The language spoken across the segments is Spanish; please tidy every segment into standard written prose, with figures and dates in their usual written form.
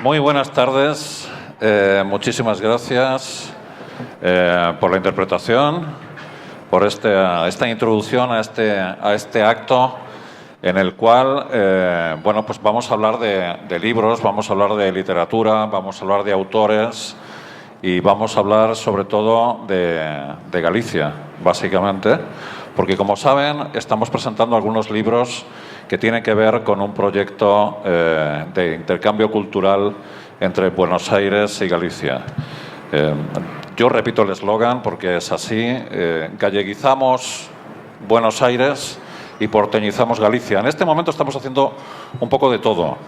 Muy buenas tardes. Muchísimas gracias por la interpretación, por esta introducción a este acto en el cual bueno, pues vamos a hablar de libros, vamos a hablar de literatura, vamos a hablar de autores y vamos a hablar sobre todo de Galicia, básicamente, porque como saben estamos presentando algunos libros que tienen que ver con un proyecto de intercambio cultural entre Buenos Aires y Galicia. Yo repito el eslogan porque es así: galleguizamos Buenos Aires y porteñizamos Galicia. En este momento estamos haciendo un poco de todo,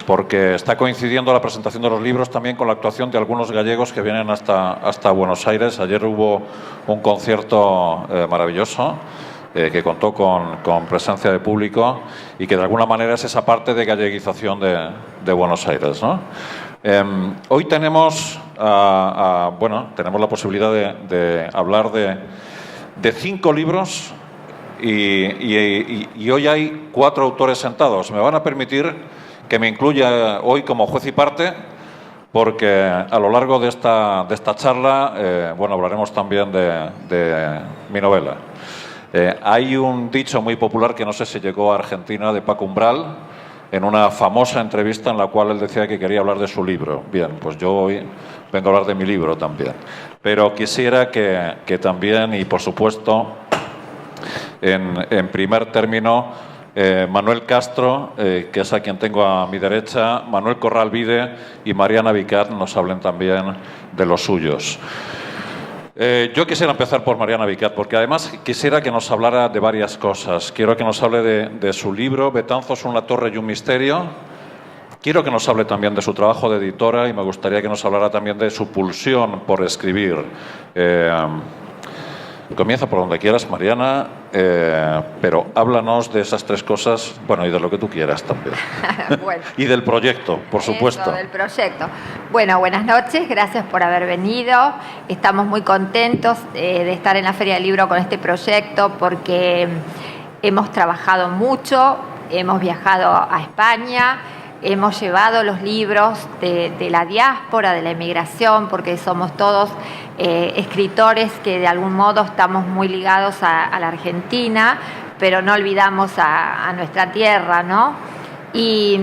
porque está coincidiendo la presentación de los libros también con la actuación de algunos gallegos que vienen hasta Buenos Aires. Ayer hubo un concierto maravilloso que contó con presencia de público y que de alguna manera es esa parte de galleguización de Buenos Aires, ¿no? Hoy tenemos, tenemos la posibilidad de hablar de 5 libros y hoy hay 4 autores sentados. Me van a permitir que me incluya hoy como juez y parte, porque a lo largo de esta charla hablaremos también de mi novela. Hay un dicho muy popular que no sé si llegó a Argentina, de Paco Umbral, en una famosa entrevista en la cual él decía que quería hablar de su libro. Bien, pues yo hoy vengo a hablar de mi libro también. Pero quisiera que también, y por supuesto, en primer término, Manuel Castro, que es a quien tengo a mi derecha, Manuel Corral Vide y Mariana Vicat nos hablen también de los suyos. Yo quisiera empezar por Mariana Vicat, porque además quisiera que nos hablara de varias cosas. Quiero que nos hable de su libro, Betanzos, una torre y un misterio. Quiero que nos hable también de su trabajo de editora y me gustaría que nos hablara también de su pulsión por escribir. Comienza por donde quieras, Mariana, pero háblanos de esas 3 cosas, y de lo que tú quieras también. Bueno, y del proyecto, por supuesto. Del proyecto. Bueno, buenas noches, gracias por haber venido. Estamos muy contentos de estar en la Feria del Libro con este proyecto porque hemos trabajado mucho, hemos viajado a España, hemos llevado los libros de la diáspora, de la emigración, porque somos todos escritores que de algún modo estamos muy ligados a la Argentina, pero no olvidamos a nuestra tierra, ¿no? Y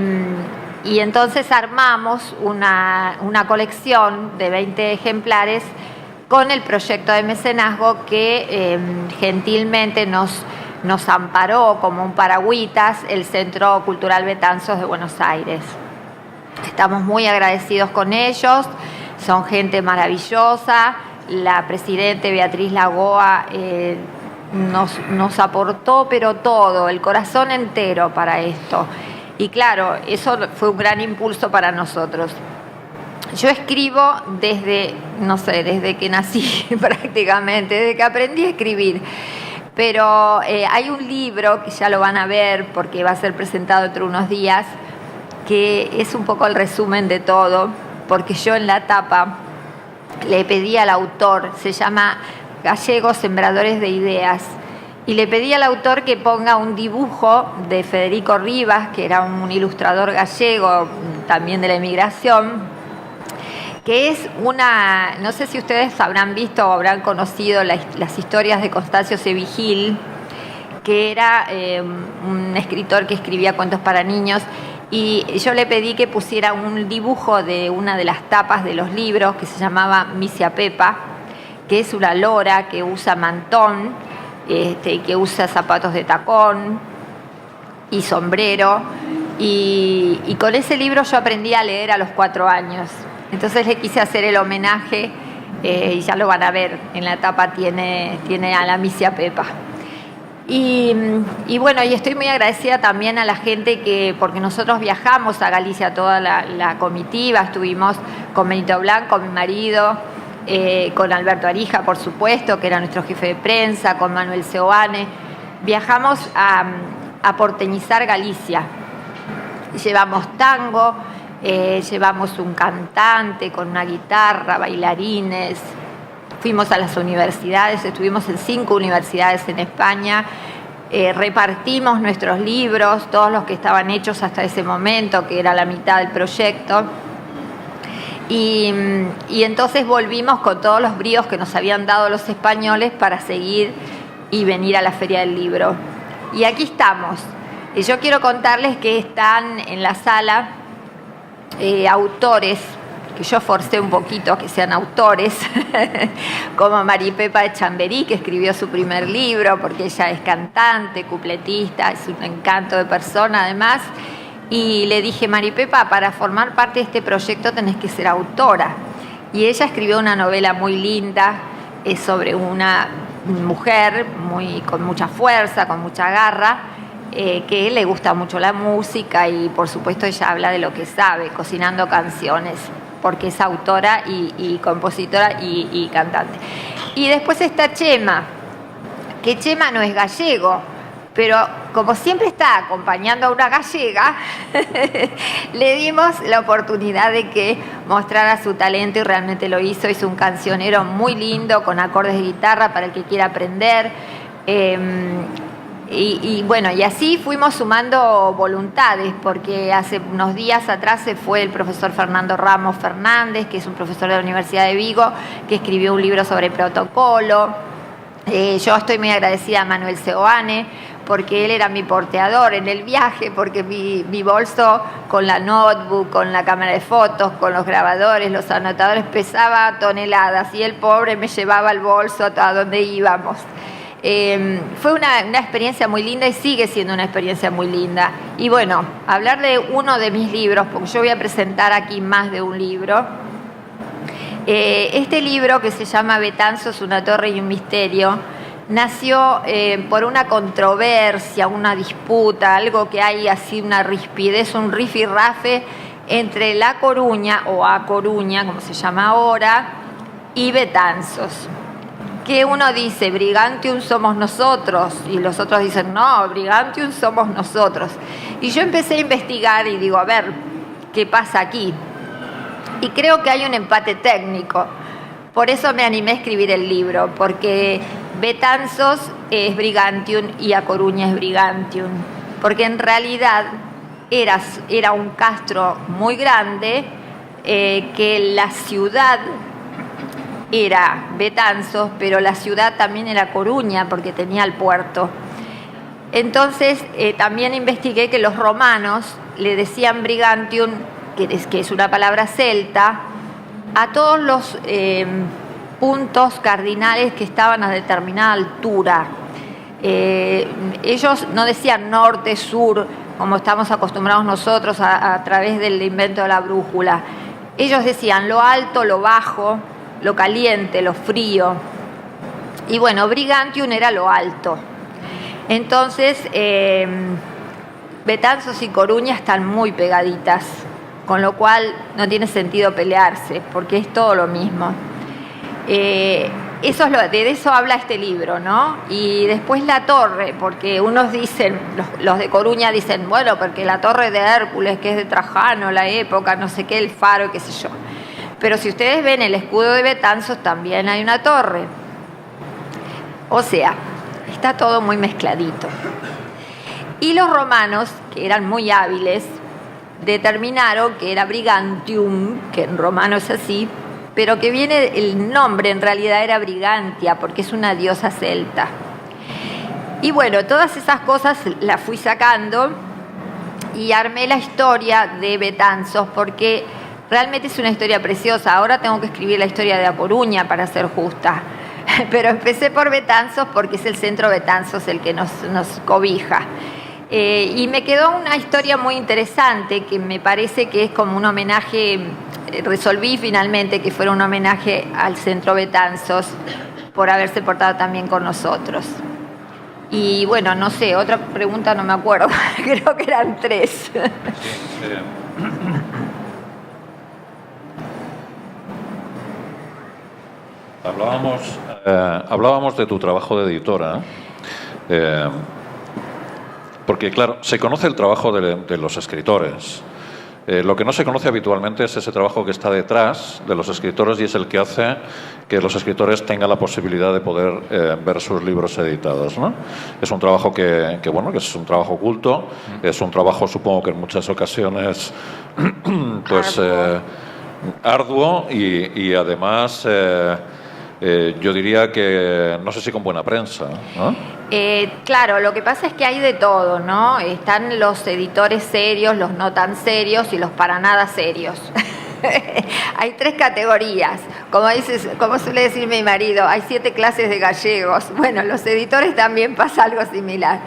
entonces armamos una colección de 20 ejemplares con el proyecto de mecenazgo que gentilmente nos amparó como un paragüitas el Centro Cultural Betanzos de Buenos Aires. Estamos muy agradecidos con ellos, son gente maravillosa. La presidenta Beatriz Lagoa nos aportó, pero todo, el corazón entero para esto. Y claro, eso fue un gran impulso para nosotros. Yo escribo desde que nací prácticamente, desde que aprendí a escribir. Pero hay un libro que ya lo van a ver porque va a ser presentado dentro de unos días, que es un poco el resumen de todo, porque yo en la tapa le pedí al autor, se llama Gallegos Sembradores de Ideas, y le pedí al autor que ponga un dibujo de Federico Rivas, que era un ilustrador gallego, también de la emigración, que es no sé si ustedes habrán visto o habrán conocido las historias de Constancio Sevigil, que era un escritor que escribía cuentos para niños, y yo le pedí que pusiera un dibujo de una de las tapas de los libros que se llamaba Misia Pepa, que es una lora que usa mantón, que usa zapatos de tacón y sombrero, y con ese libro yo aprendí a leer a los 4 años. Entonces le quise hacer el homenaje y ya lo van a ver, en la tapa tiene a la Misia Pepa. Y estoy muy agradecida también a la gente porque nosotros viajamos a Galicia, toda la comitiva, estuvimos con Benito Blanco, mi marido, con Alberto Arija, por supuesto, que era nuestro jefe de prensa, con Manuel Seoane. Viajamos a porteñizar Galicia. Llevamos tango, llevamos un cantante con una guitarra, bailarines. Fuimos a las universidades, estuvimos en 5 universidades en España, repartimos nuestros libros, todos los que estaban hechos hasta ese momento, que era la mitad del proyecto. Y entonces volvimos con todos los bríos que nos habían dado los españoles para seguir y venir a la Feria del Libro. Y aquí estamos. Y yo quiero contarles que están en la sala autores, que yo forcé un poquito a que sean autores, como Maripepa de Chamberí, que escribió su primer libro, porque ella es cantante, cupletista, es un encanto de persona además. Y le dije, Maripepa, para formar parte de este proyecto tenés que ser autora. Y ella escribió una novela muy linda sobre una mujer con mucha fuerza, con mucha garra, que le gusta mucho la música y por supuesto ella habla de lo que sabe, cocinando canciones, porque es autora y compositora y cantante. Y después está Chema, que Chema no es gallego, pero como siempre está acompañando a una gallega, le dimos la oportunidad de que mostrara su talento y realmente lo hizo. Hizo un cancionero muy lindo con acordes de guitarra para el que quiera aprender. Bueno, y así fuimos sumando voluntades, porque hace unos días atrás se fue el profesor Fernando Ramos Fernández, que es un profesor de la Universidad de Vigo, que escribió un libro sobre protocolo. Yo estoy muy agradecida a Manuel Seoane, porque él era mi porteador en el viaje, porque mi bolso con la notebook, con la cámara de fotos, con los grabadores, los anotadores, pesaba toneladas y el pobre me llevaba el bolso a donde íbamos. Fue una experiencia muy linda y sigue siendo una experiencia muy linda. Y bueno, hablar de uno de mis libros, porque yo voy a presentar aquí más de un libro. Este libro, que se llama Betanzos, una torre y un misterio, nació por una controversia, una disputa, algo que hay así, una rispidez, un rifirrafe entre La Coruña, o A Coruña, como se llama ahora, y Betanzos. Que uno dice, Brigantium somos nosotros, y los otros dicen, no, Brigantium somos nosotros. Y yo empecé a investigar y digo, a ver, ¿qué pasa aquí? Y creo que hay un empate técnico. Por eso me animé a escribir el libro, porque Betanzos es Brigantium y A Coruña es Brigantium. Porque en realidad era un castro muy grande, que la ciudad era Betanzos, pero la ciudad también era Coruña, porque tenía el puerto. Entonces también investigué que los romanos le decían Brigantium, que es una palabra celta, a todos los puntos cardinales que estaban a determinada altura. Ellos no decían norte, sur, como estamos acostumbrados nosotros a través del invento de la brújula. Ellos decían lo alto, lo bajo, lo caliente, lo frío. Y bueno, Brigantium era lo alto. Entonces, Betanzos y Coruña están muy pegaditas, con lo cual no tiene sentido pelearse, porque es todo lo mismo. De eso habla este libro, ¿no? Y después la torre, porque unos dicen, los de Coruña dicen, bueno, porque la torre de Hércules, que es de Trajano, la época, no sé qué, el faro, qué sé yo. Pero si ustedes ven el escudo de Betanzos, también hay una torre. O sea, está todo muy mezcladito. Y los romanos, que eran muy hábiles, determinaron que era Brigantium, que en romano es así, pero que viene, el nombre en realidad era Brigantia, porque es una diosa celta. Y bueno, todas esas cosas las fui sacando y armé la historia de Betanzos, porque realmente es una historia preciosa. Ahora tengo que escribir la historia de A Coruña para ser justa, pero empecé por Betanzos porque es el centro Betanzos el que nos cobija. Y me quedó una historia muy interesante que me parece que es como un homenaje. Resolví finalmente que fuera un homenaje al centro Betanzos por haberse portado también con nosotros. Y bueno, no sé, otra pregunta no me acuerdo, creo que eran 3. Sí, Hablábamos de tu trabajo de editora, porque claro, se conoce el trabajo de los escritores. Lo que no se conoce habitualmente es ese trabajo que está detrás de los escritores y es el que hace que los escritores tengan la posibilidad de poder ver sus libros editados, ¿no? Es un trabajo que es un trabajo oculto, es un trabajo, supongo que en muchas ocasiones pues arduo y además yo diría que no sé si con buena prensa, ¿no? Claro, lo que pasa es que hay de todo, ¿no? Están los editores serios, los no tan serios y los para nada serios. Hay 3 categorías. Como suele decir mi marido, hay 7 clases de gallegos. Bueno, los editores también pasa algo similar.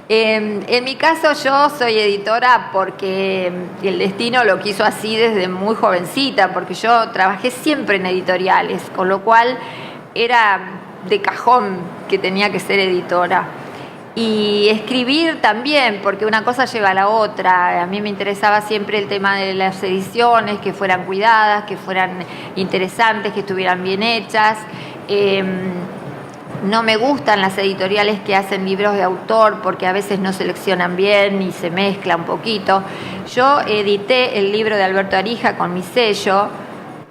En mi caso yo soy editora porque el destino lo quiso así desde muy jovencita, porque yo trabajé siempre en editoriales, con lo cual era de cajón que tenía que ser editora. Y escribir también, porque una cosa lleva a la otra. A mí me interesaba siempre el tema de las ediciones, que fueran cuidadas, que fueran interesantes, que estuvieran bien hechas. No me gustan las editoriales que hacen libros de autor porque a veces no seleccionan bien y se mezcla un poquito. Yo edité el libro de Alberto Arija con mi sello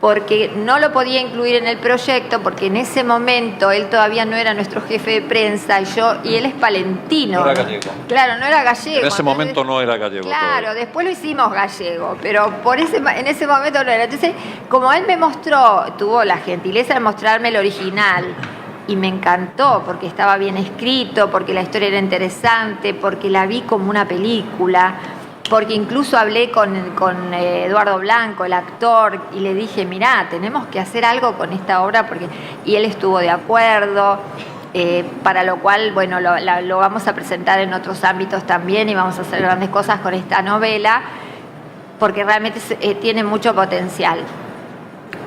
porque no lo podía incluir en el proyecto porque en ese momento él todavía no era nuestro jefe de prensa y él es palentino. No era gallego. Claro, no era gallego. En ese momento no era gallego. Claro, todavía. Después lo hicimos gallego, pero en ese momento no era. Entonces, como él me mostró, tuvo la gentileza de mostrarme el original, y me encantó porque estaba bien escrito, porque la historia era interesante, porque la vi como una película, porque incluso hablé con Eduardo Blanco, el actor, y le dije, mirá, tenemos que hacer algo con esta obra, y él estuvo de acuerdo, para lo cual, bueno, lo vamos a presentar en otros ámbitos también y vamos a hacer grandes cosas con esta novela, porque realmente tiene mucho potencial.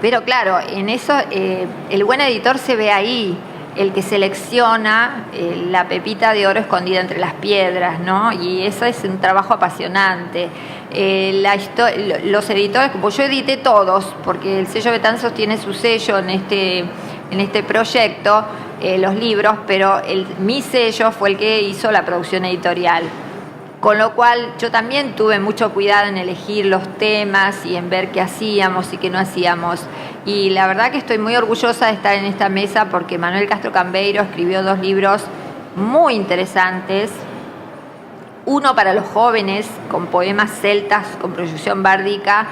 Pero claro, en eso el buen editor se ve ahí, el que selecciona la pepita de oro escondida entre las piedras, ¿no? Y eso es un trabajo apasionante. Los editores, como yo edité todos, porque el sello Betanzos tiene su sello en este proyecto, los libros, pero mi sello fue el que hizo la producción editorial. Con lo cual yo también tuve mucho cuidado en elegir los temas y en ver qué hacíamos y qué no hacíamos. Y la verdad que estoy muy orgullosa de estar en esta mesa porque Manuel Castro Cambeiro escribió 2 libros muy interesantes. Uno para los jóvenes, con poemas celtas, con proyección bárdica,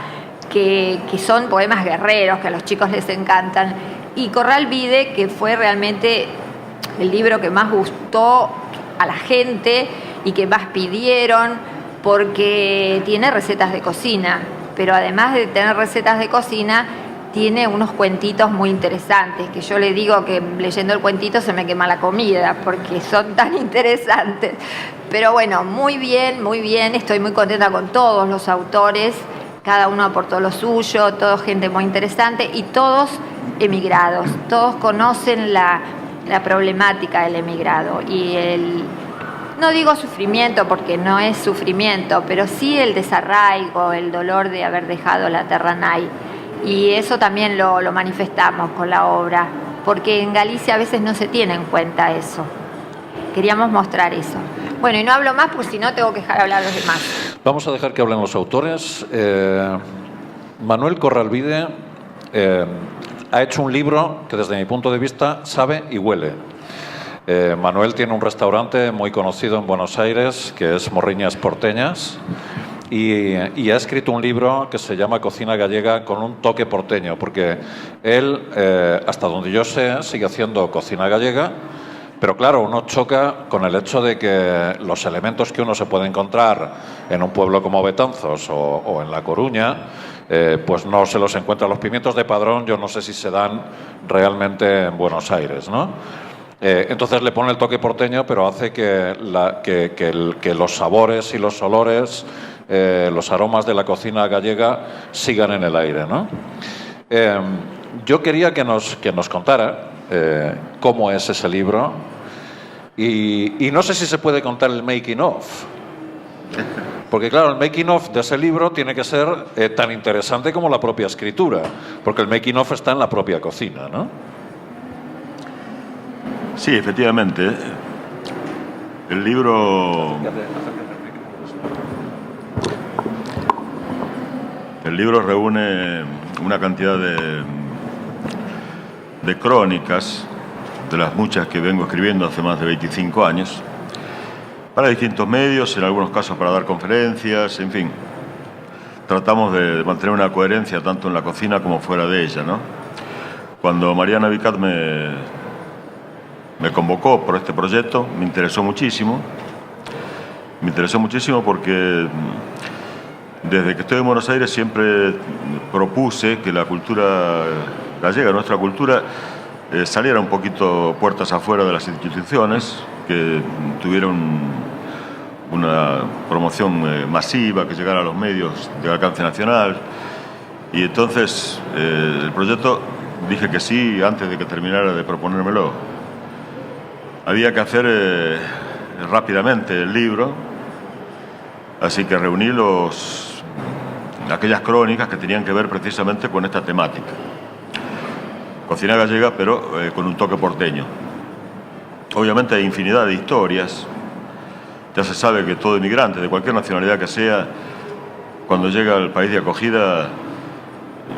que son poemas guerreros, que a los chicos les encantan. Y Corral Vide, que fue realmente el libro que más gustó a la gente y que más pidieron, porque tiene recetas de cocina, pero además de tener recetas de cocina, tiene unos cuentitos muy interesantes, que yo le digo que leyendo el cuentito se me quema la comida, porque son tan interesantes. Pero bueno, muy bien, estoy muy contenta con todos los autores, cada uno aportó lo suyo, todos gente muy interesante y todos emigrados, todos conocen la problemática del emigrado y no digo sufrimiento porque no es sufrimiento, pero sí el desarraigo, el dolor de haber dejado la terra nai. Y eso también lo manifestamos con la obra, porque en Galicia a veces no se tiene en cuenta eso. Queríamos mostrar eso. Bueno, y no hablo más porque si no tengo que dejar hablar a los demás. Vamos a dejar que hablen los autores. Manuel Corral Vide ha hecho un libro que desde mi punto de vista sabe y huele. Manuel tiene un restaurante muy conocido en Buenos Aires que es Morriñas Porteñas y ha escrito un libro que se llama Cocina Gallega con un toque porteño, porque él, hasta donde yo sé, sigue haciendo cocina gallega, pero claro, uno choca con el hecho de que los elementos que uno se puede encontrar en un pueblo como Betanzos o en La Coruña, pues no se los encuentra. Los pimientos de Padrón yo no sé si se dan realmente en Buenos Aires, ¿no? Entonces le pone el toque porteño, pero hace que los sabores y los olores, los aromas de la cocina gallega sigan en el aire, ¿no? Yo quería que nos contara cómo es ese libro y no sé si se puede contar el making of, porque claro, el making of de ese libro tiene que ser tan interesante como la propia escritura, porque el making of está en la propia cocina, ¿no? Sí, efectivamente. El libro reúne una cantidad de crónicas, de las muchas que vengo escribiendo hace más de 25 años, para distintos medios, en algunos casos para dar conferencias, en fin. tratamos de mantener una coherencia tanto en la cocina como fuera de ella, ¿no? Cuando Mariana Vicat me convocó por este proyecto, me interesó muchísimo. Me interesó muchísimo porque desde que estoy en Buenos Aires siempre propuse que la cultura gallega, nuestra cultura, saliera un poquito puertas afuera de las instituciones, que tuviera una promoción masiva, que llegara a los medios de alcance nacional. Y entonces el proyecto dije que sí antes de que terminara de proponérmelo. Había que hacer rápidamente el libro, así que reuní aquellas crónicas que tenían que ver precisamente con esta temática. Cocina gallega, pero con un toque porteño. Obviamente hay infinidad de historias. Ya se sabe que todo inmigrante, de cualquier nacionalidad que sea, cuando llega al país de acogida,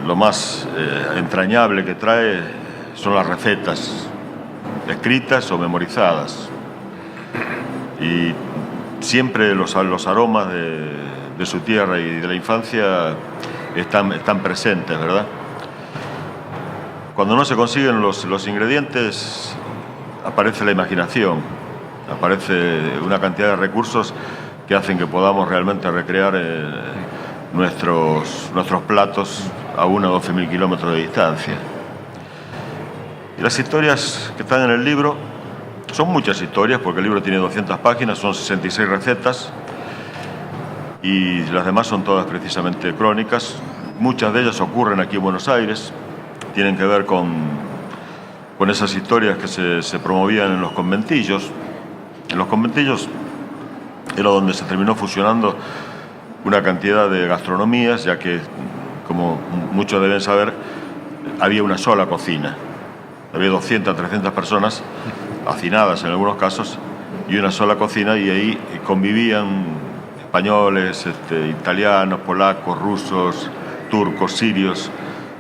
lo más entrañable que trae son las recetas, escritas o memorizadas. Y siempre los aromas de su tierra y de la infancia están presentes, ¿verdad? Cuando no se consiguen los ingredientes, aparece la imaginación, aparece una cantidad de recursos que hacen que podamos realmente recrear nuestros platos a 1 o 12.000 kilómetros de distancia. Y las historias que están en el libro son muchas historias, porque el libro tiene 200 páginas, son 66 recetas, y las demás son todas precisamente crónicas. Muchas de ellas ocurren aquí en Buenos Aires, tienen que ver con esas historias que se promovían en los conventillos. En los conventillos era donde se terminó fusionando una cantidad de gastronomías, ya que, como muchos deben saber, había una sola cocina. Había 200, 300 personas, hacinadas en algunos casos, y una sola cocina, y ahí convivían españoles, italianos, polacos, rusos, turcos, sirios,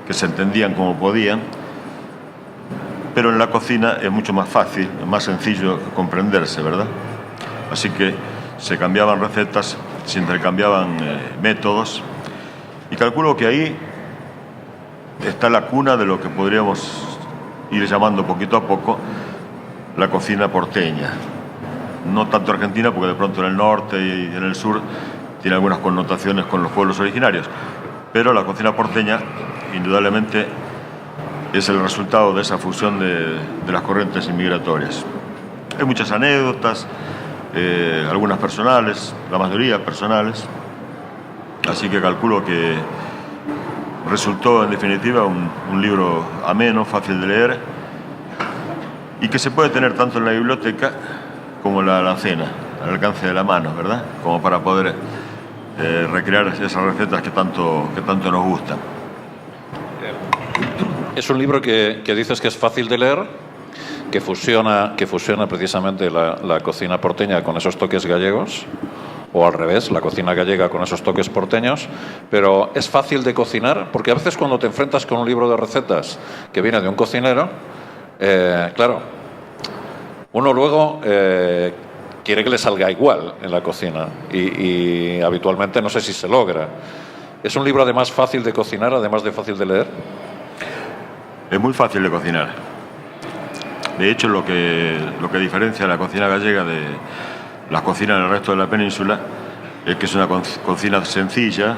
que se entendían como podían. Pero en la cocina es mucho más fácil, es más sencillo comprenderse, ¿verdad? Así que se cambiaban recetas, se intercambiaban métodos, y calculo que ahí está la cuna de lo que podríamos ir llamando poquito a poco la cocina porteña. No tanto argentina, porque de pronto en el norte y en el sur tiene algunas connotaciones con los pueblos originarios, pero la cocina porteña indudablemente es el resultado de esa fusión de las corrientes inmigratorias. Hay muchas anécdotas, algunas personales, la mayoría personales, así que calculo que resultó en definitiva un libro ameno, fácil de leer, y que se puede tener tanto en la biblioteca como en la alacena, al alcance de la mano, ¿verdad? Como para poder recrear esas recetas que tanto nos gustan. Es un libro que dices que es fácil de leer, que fusiona precisamente la cocina porteña con esos toques gallegos, o al revés, la cocina gallega con esos toques porteños, pero es fácil de cocinar, porque a veces cuando te enfrentas con un libro de recetas que viene de un cocinero, claro, uno luego quiere que le salga igual en la cocina, y habitualmente no sé si se logra. ¿Es un libro además fácil de cocinar, además de fácil de leer? Es muy fácil de cocinar. De hecho, lo que diferencia la cocina gallega de las cocinas en el resto de la península es que es una cocina sencilla,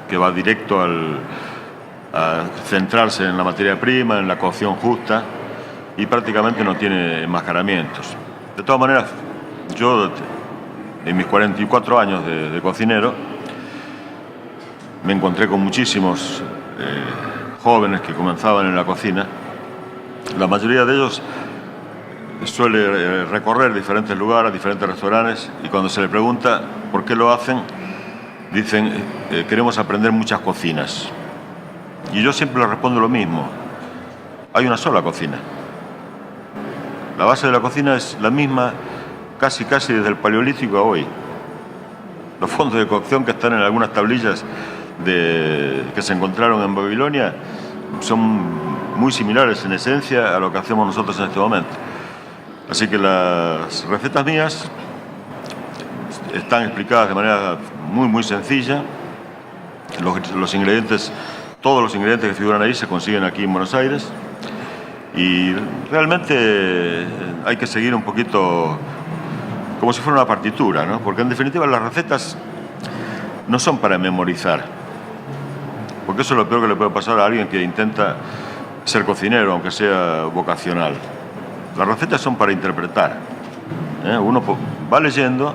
que va directo a centrarse en la materia prima, en la cocción justa, y prácticamente no tiene enmascaramientos. De todas maneras, yo en mis 44 años de cocinero me encontré con muchísimos jóvenes que comenzaban en la cocina. La mayoría de ellos suele recorrer diferentes lugares, diferentes restaurantes, y cuando se le pregunta por qué lo hacen, dicen queremos aprender muchas cocinas. Y yo siempre les respondo lo mismo: hay una sola cocina. La base de la cocina es la misma casi desde el Paleolítico a hoy. Los fondos de cocción que están en algunas tablillas que se encontraron en Babilonia son muy similares en esencia a lo que hacemos nosotros en este momento. Así que las recetas mías están explicadas de manera muy sencilla, Los ingredientes, todos los ingredientes que figuran ahí se consiguen aquí en Buenos Aires. Y realmente hay que seguir un poquito como si fuera una partitura, ¿no? Porque en definitiva las recetas no son para memorizar, porque eso es lo peor que le puede pasar a alguien que intenta ser cocinero, aunque sea vocacional. Las recetas son para interpretar, ¿eh? Uno va leyendo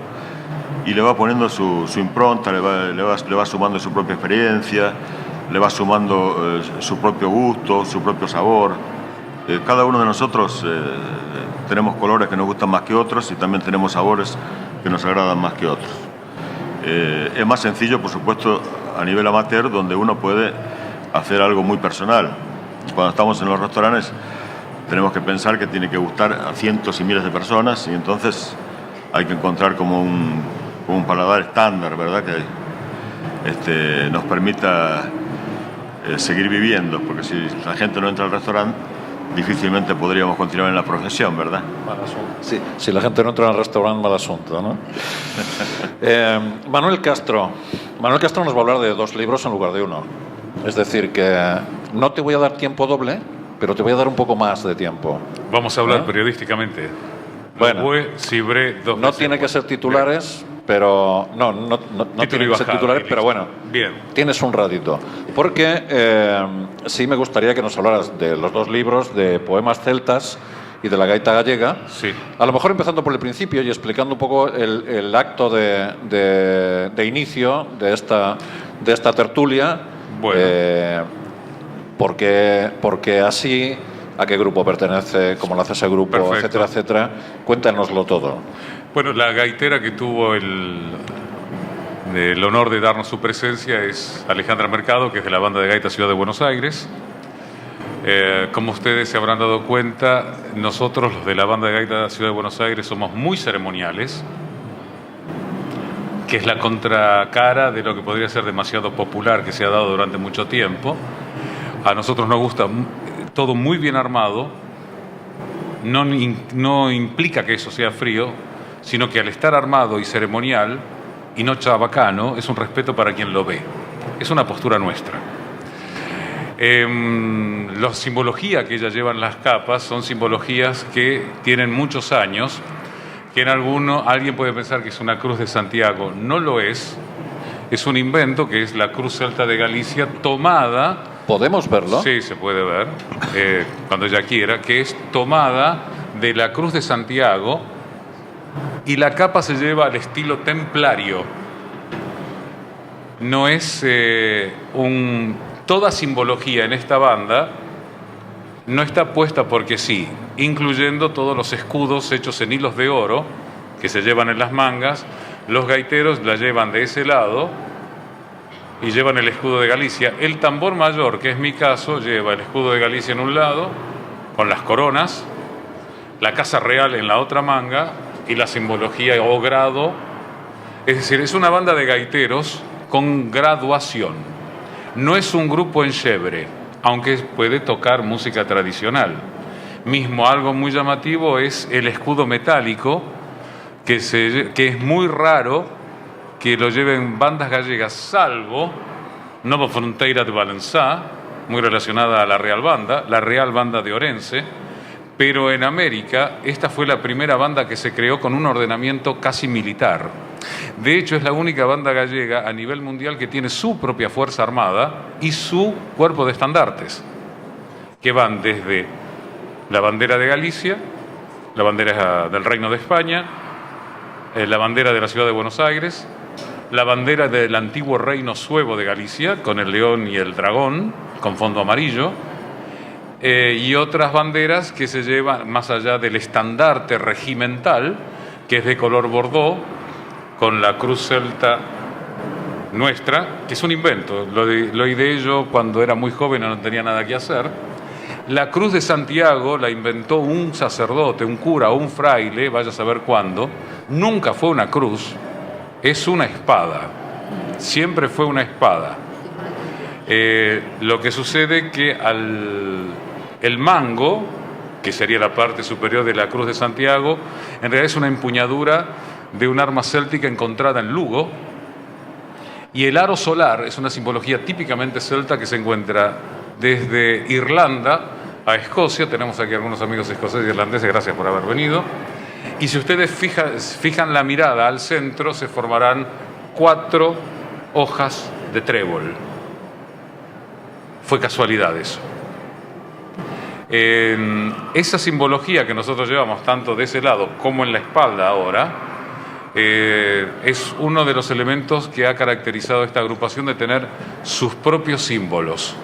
y le va poniendo su impronta, le va sumando su propia experiencia, le va sumando su propio gusto, su propio sabor. Cada uno de nosotros tenemos colores que nos gustan más que otros y también tenemos sabores que nos agradan más que otros. Es más sencillo, por supuesto, a nivel amateur, donde uno puede hacer algo muy personal. Cuando estamos en los restaurantes tenemos que pensar que tiene que gustar a cientos y miles de personas, y entonces hay que encontrar como un paladar estándar, ¿verdad? Que nos permita seguir viviendo, porque si la gente no entra al restaurante, difícilmente podríamos continuar en la profesión, ¿verdad? Sí, si la gente no entra al restaurante, mal asunto, ¿no? Manuel Castro nos va a hablar de 2 libros en lugar de 1. Es decir, que no te voy a dar tiempo doble, pero te voy a dar un poco más de tiempo. Vamos a hablar periodísticamente. Bueno, no tiene que ser titulares, pero no tiene que ser titulares, pero bueno, bien. Tienes un ratito. Porque sí me gustaría que nos hablaras de los 2 libros, de Poemas celtas y de la gaita gallega. Sí. A lo mejor empezando por el principio y explicando un poco el acto de inicio de esta tertulia. Bueno. Porque así, a qué grupo pertenece, cómo lo hace ese grupo, Perfecto. etcétera, etcétera. Cuéntanoslo todo. Bueno, la gaitera que tuvo el honor de darnos su presencia es Alejandra Mercado, que es de la Banda de Gaita Ciudad de Buenos Aires. Como ustedes se habrán dado cuenta, nosotros los de la Banda de Gaita Ciudad de Buenos Aires somos muy ceremoniales, que es la contracara de lo que podría ser demasiado popular que se ha dado durante mucho tiempo. A nosotros nos gusta todo muy bien armado, no implica que eso sea frío, sino que al estar armado y ceremonial y no chabacano, es un respeto para quien lo ve. Es una postura nuestra. La simbología que ellas llevan las capas son simbologías que tienen muchos años, que en alguien puede pensar que es una cruz de Santiago. No lo es. Es un invento que es la Cruz Celta de Galicia tomada... ¿Podemos verlo? Sí, se puede ver, cuando ella quiera, que es tomada de la Cruz de Santiago, y la capa se lleva al estilo templario. No es toda simbología en esta banda no está puesta porque sí, incluyendo todos los escudos hechos en hilos de oro que se llevan en las mangas. Los gaiteros la llevan de ese lado y llevan el escudo de Galicia. El tambor mayor, que es mi caso, lleva el escudo de Galicia en un lado, con las coronas, la casa real en la otra manga y la simbología o grado. Es decir, es una banda de gaiteros con graduación. No es un grupo en enchebre, aunque puede tocar música tradicional. Mismo algo muy llamativo es el escudo metálico, que es muy raro que lo lleven bandas gallegas, salvo Nova Fronteira de Valençá, muy relacionada a la Real Banda de Orense, pero en América esta fue la primera banda que se creó con un ordenamiento casi militar. De hecho, es la única banda gallega a nivel mundial que tiene su propia fuerza armada y su cuerpo de estandartes, que van desde la bandera de Galicia, la bandera del Reino de España, la bandera de la Ciudad de Buenos Aires, la bandera del antiguo reino suevo de Galicia, con el león y el dragón, con fondo amarillo, y otras banderas que se llevan más allá del estandarte regimental, que es de color bordó, con la cruz celta nuestra, que es un invento. Lo ideé yo cuando era muy joven y no tenía nada que hacer. La cruz de Santiago la inventó un sacerdote, un cura o un fraile, vaya a saber cuándo. Nunca fue una cruz. Es una espada, siempre fue una espada. Lo que sucede que el mango, que sería la parte superior de la cruz de Santiago, en realidad es una empuñadura de un arma céltica encontrada en Lugo, Y el aro solar es una simbología típicamente celta que se encuentra desde Irlanda a Escocia. Tenemos aquí algunos amigos escoceses y irlandeses, gracias por haber venido. Y si ustedes fijan la mirada al centro, se formarán 4 hojas de trébol. Fue casualidad eso. Esa simbología que nosotros llevamos tanto de ese lado como en la espalda ahora, es uno de los elementos que ha caracterizado esta agrupación de tener sus propios símbolos.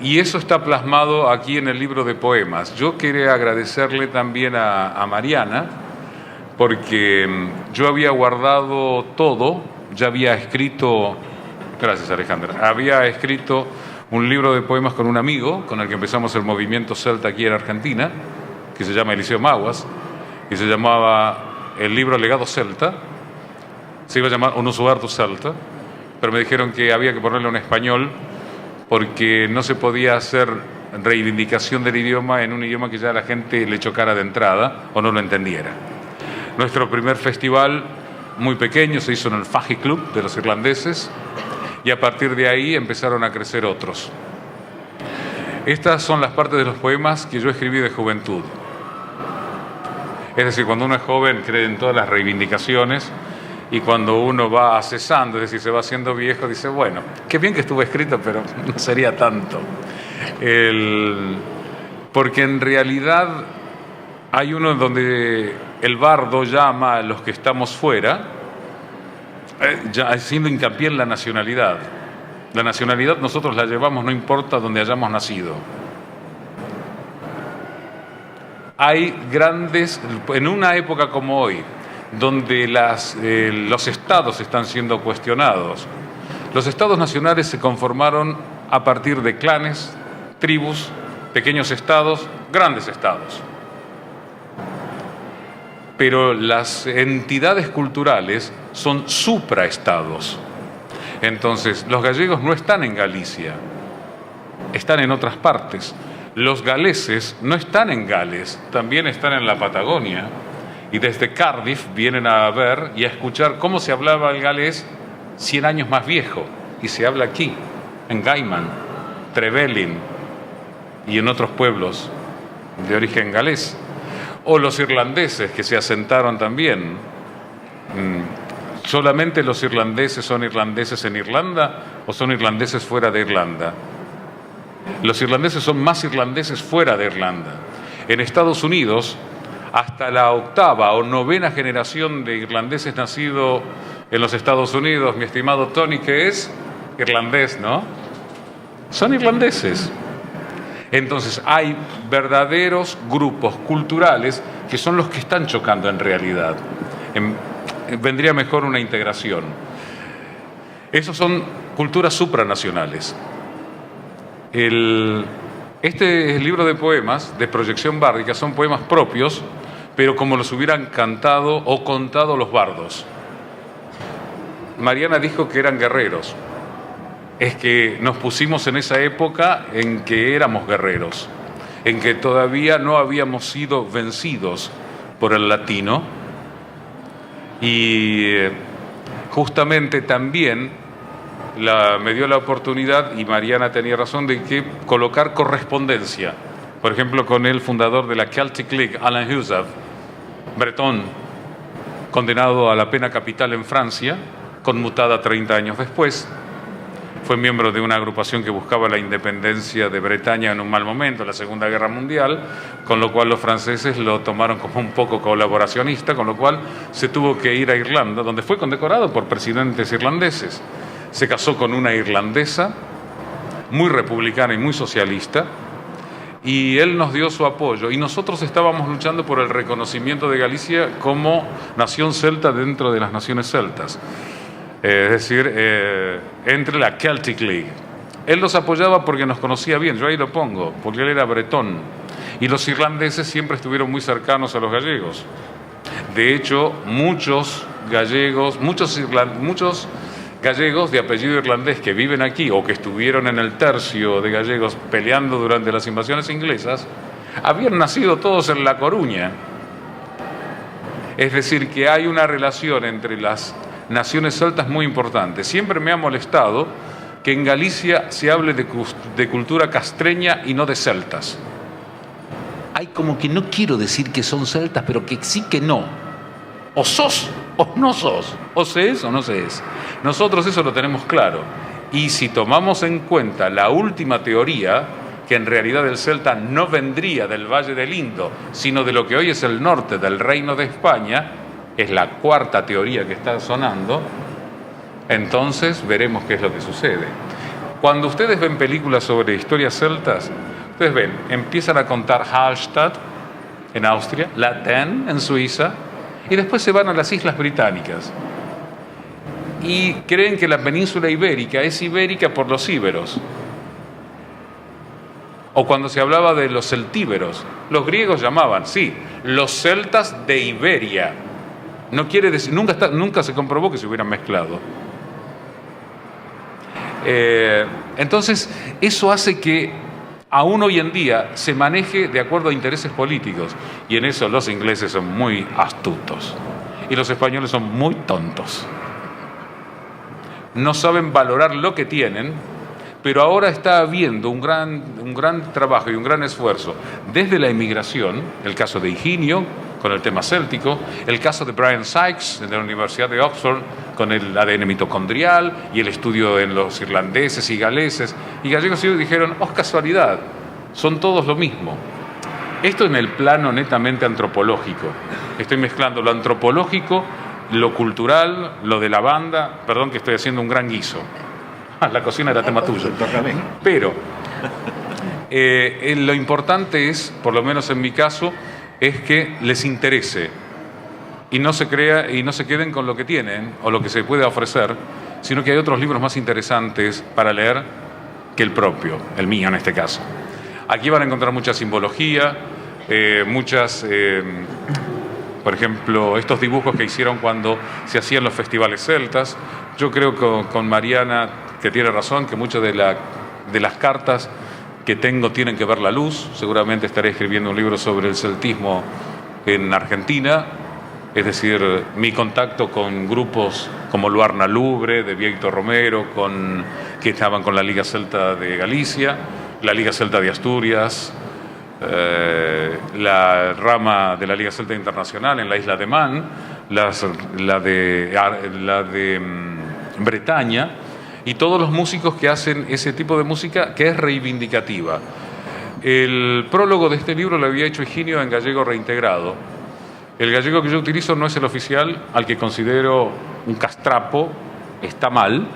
Y eso está plasmado aquí en el libro de poemas. Yo quería agradecerle también a Mariana, porque yo había guardado todo, ya había escrito, gracias Alejandra, había escrito un libro de poemas con un amigo, con el que empezamos el movimiento celta aquí en Argentina, que se llama Eliseo Maguas, y se llamaba el libro Legado Celta, se iba a llamar Un Usuartu Celta, pero me dijeron que había que ponerlo en español porque no se podía hacer reivindicación del idioma en un idioma que ya a la gente le chocara de entrada o no lo entendiera. Nuestro primer festival, muy pequeño, se hizo en el Faji Club de los irlandeses y a partir de ahí empezaron a crecer otros. Estas son las partes de los poemas que yo escribí de juventud. Es decir, cuando uno es joven cree en todas las reivindicaciones y cuando uno va accesando, es decir, se va haciendo viejo, dice, bueno, qué bien que estuvo escrito, pero no sería tanto. Porque en realidad hay uno en donde el bardo llama a los que estamos fuera, ya haciendo hincapié en la nacionalidad. La nacionalidad nosotros la llevamos, no importa donde hayamos nacido. Hay grandes, en una época como hoy, donde los estados están siendo cuestionados, los estados nacionales se conformaron a partir de clanes, tribus, pequeños estados, grandes estados. Pero las entidades culturales son supraestados. Entonces, los gallegos no están en Galicia, están en otras partes. Los galeses no están en Gales, también están en la Patagonia. Y desde Cardiff vienen a ver y a escuchar cómo se hablaba el galés 100 años más viejo. Y se habla aquí, en Gaiman, Trevelin y en otros pueblos de origen galés. O los irlandeses que se asentaron también. ¿Solamente los irlandeses son irlandeses en Irlanda o son irlandeses fuera de Irlanda? Los irlandeses son más irlandeses fuera de Irlanda. En Estados Unidos, hasta la 8ª o 9ª generación de irlandeses nacidos en los Estados Unidos, mi estimado Tony, que es irlandés, ¿no? Son irlandeses. Entonces hay verdaderos grupos culturales que son los que están chocando en realidad. Vendría mejor una integración. Esos son culturas supranacionales. Este libro de poemas, de proyección bárdica, son poemas propios, pero como los hubieran cantado o contado los bardos. Mariana dijo que eran guerreros. Es que nos pusimos en esa época en que éramos guerreros, en que todavía no habíamos sido vencidos por el latino. Y justamente también me dio la oportunidad, y Mariana tenía razón, de que colocar correspondencia, por ejemplo, con el fundador de la Celtic League, Alain Husard, bretón, condenado a la pena capital en Francia, conmutada 30 años después. Fue miembro de una agrupación que buscaba la independencia de Bretaña en un mal momento, la Segunda Guerra Mundial, con lo cual los franceses lo tomaron como un poco colaboracionista, con lo cual se tuvo que ir a Irlanda, donde fue condecorado por presidentes irlandeses. Se casó con una irlandesa, muy republicana y muy socialista, y él nos dio su apoyo. Y nosotros estábamos luchando por el reconocimiento de Galicia como nación celta dentro de las naciones celtas. Es decir, entre la Celtic League. Él los apoyaba porque nos conocía bien, yo ahí lo pongo, porque él era bretón. Y los irlandeses siempre estuvieron muy cercanos a los gallegos. De hecho, muchos gallegos de apellido irlandés que viven aquí o que estuvieron en el tercio de gallegos peleando durante las invasiones inglesas, habían nacido todos en La Coruña. Es decir, que hay una relación entre las naciones celtas muy importante. Siempre me ha molestado que en Galicia se hable de cultura castreña y no de celtas. Hay como que no quiero decir que son celtas, pero que sí que no. O sos o no sos. O se es o no se es. Nosotros eso lo tenemos claro. Y si tomamos en cuenta la última teoría, que en realidad el celta no vendría del Valle del Indo, sino de lo que hoy es el norte del Reino de España, es la cuarta teoría que está sonando, entonces veremos qué es lo que sucede. Cuando ustedes ven películas sobre historias celtas, ustedes ven, empiezan a contar Hallstatt en Austria, Laeken en Suiza, y después se van a las Islas Británicas. Y creen que la península ibérica es ibérica por los íberos. O cuando se hablaba de los celtíberos, los griegos llamaban, sí, los celtas de Iberia. No quiere decir, nunca se comprobó que se hubieran mezclado. Entonces, eso hace que aún hoy en día se maneje de acuerdo a intereses políticos. Y en eso los ingleses son muy astutos. Y los españoles son muy tontos. No saben valorar lo que tienen, pero ahora está habiendo un gran trabajo y un gran esfuerzo desde la inmigración, el caso de Higinio con el tema céltico, el caso de Brian Sykes de la Universidad de Oxford con el ADN mitocondrial y el estudio en los irlandeses y galeses, y gallegos y dijeron, oh casualidad, son todos lo mismo. Esto en el plano netamente antropológico. Estoy mezclando lo antropológico, lo cultural, lo de la banda, perdón que estoy haciendo un gran guiso. La cocina era tema tuyo. Pero lo importante es, por lo menos en mi caso, es que les interese y no se queden con lo que tienen o lo que se puede ofrecer, sino que hay otros libros más interesantes para leer que el propio, el mío en este caso. Aquí van a encontrar mucha simbología, por ejemplo, estos dibujos que hicieron cuando se hacían los festivales celtas. Yo creo que con Mariana, que tiene razón, que muchas de las cartas que tengo tienen que ver la luz. Seguramente estaré escribiendo un libro sobre el celtismo en Argentina, es decir, mi contacto con grupos como Luarna Lubre, de Víctor Romero, que estaban con la Liga Celta de Galicia, la Liga Celta de Asturias, la rama de la Liga Celta Internacional en la isla de Man, la de Bretaña, y todos los músicos que hacen ese tipo de música que es reivindicativa. El prólogo de este libro lo había hecho Higinio en gallego reintegrado. El gallego que yo utilizo no es el oficial, al que considero un castrapo, está mal,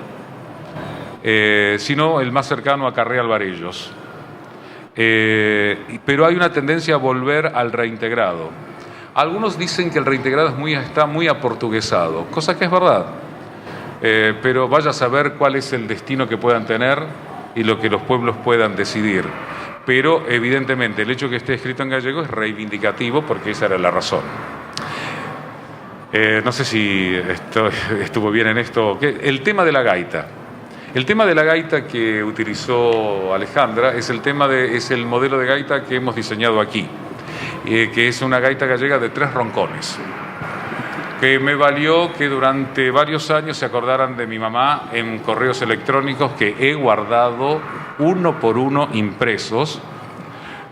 sino el más cercano a Carré Alvarellos. Pero hay una tendencia a volver al reintegrado. Algunos dicen que el reintegrado está muy aportuguesado, cosa que es verdad. Pero vaya a saber cuál es el destino que puedan tener y lo que los pueblos puedan decidir. Pero evidentemente el hecho de que esté escrito en gallego es reivindicativo porque esa era la razón. No sé si estuvo bien en esto. El tema de la gaita. El tema de la gaita que utilizó Alejandra es el modelo de gaita que hemos diseñado aquí, que es una gaita gallega de 3 roncones. Que me valió que durante varios años se acordaran de mi mamá en correos electrónicos que he guardado uno por uno impresos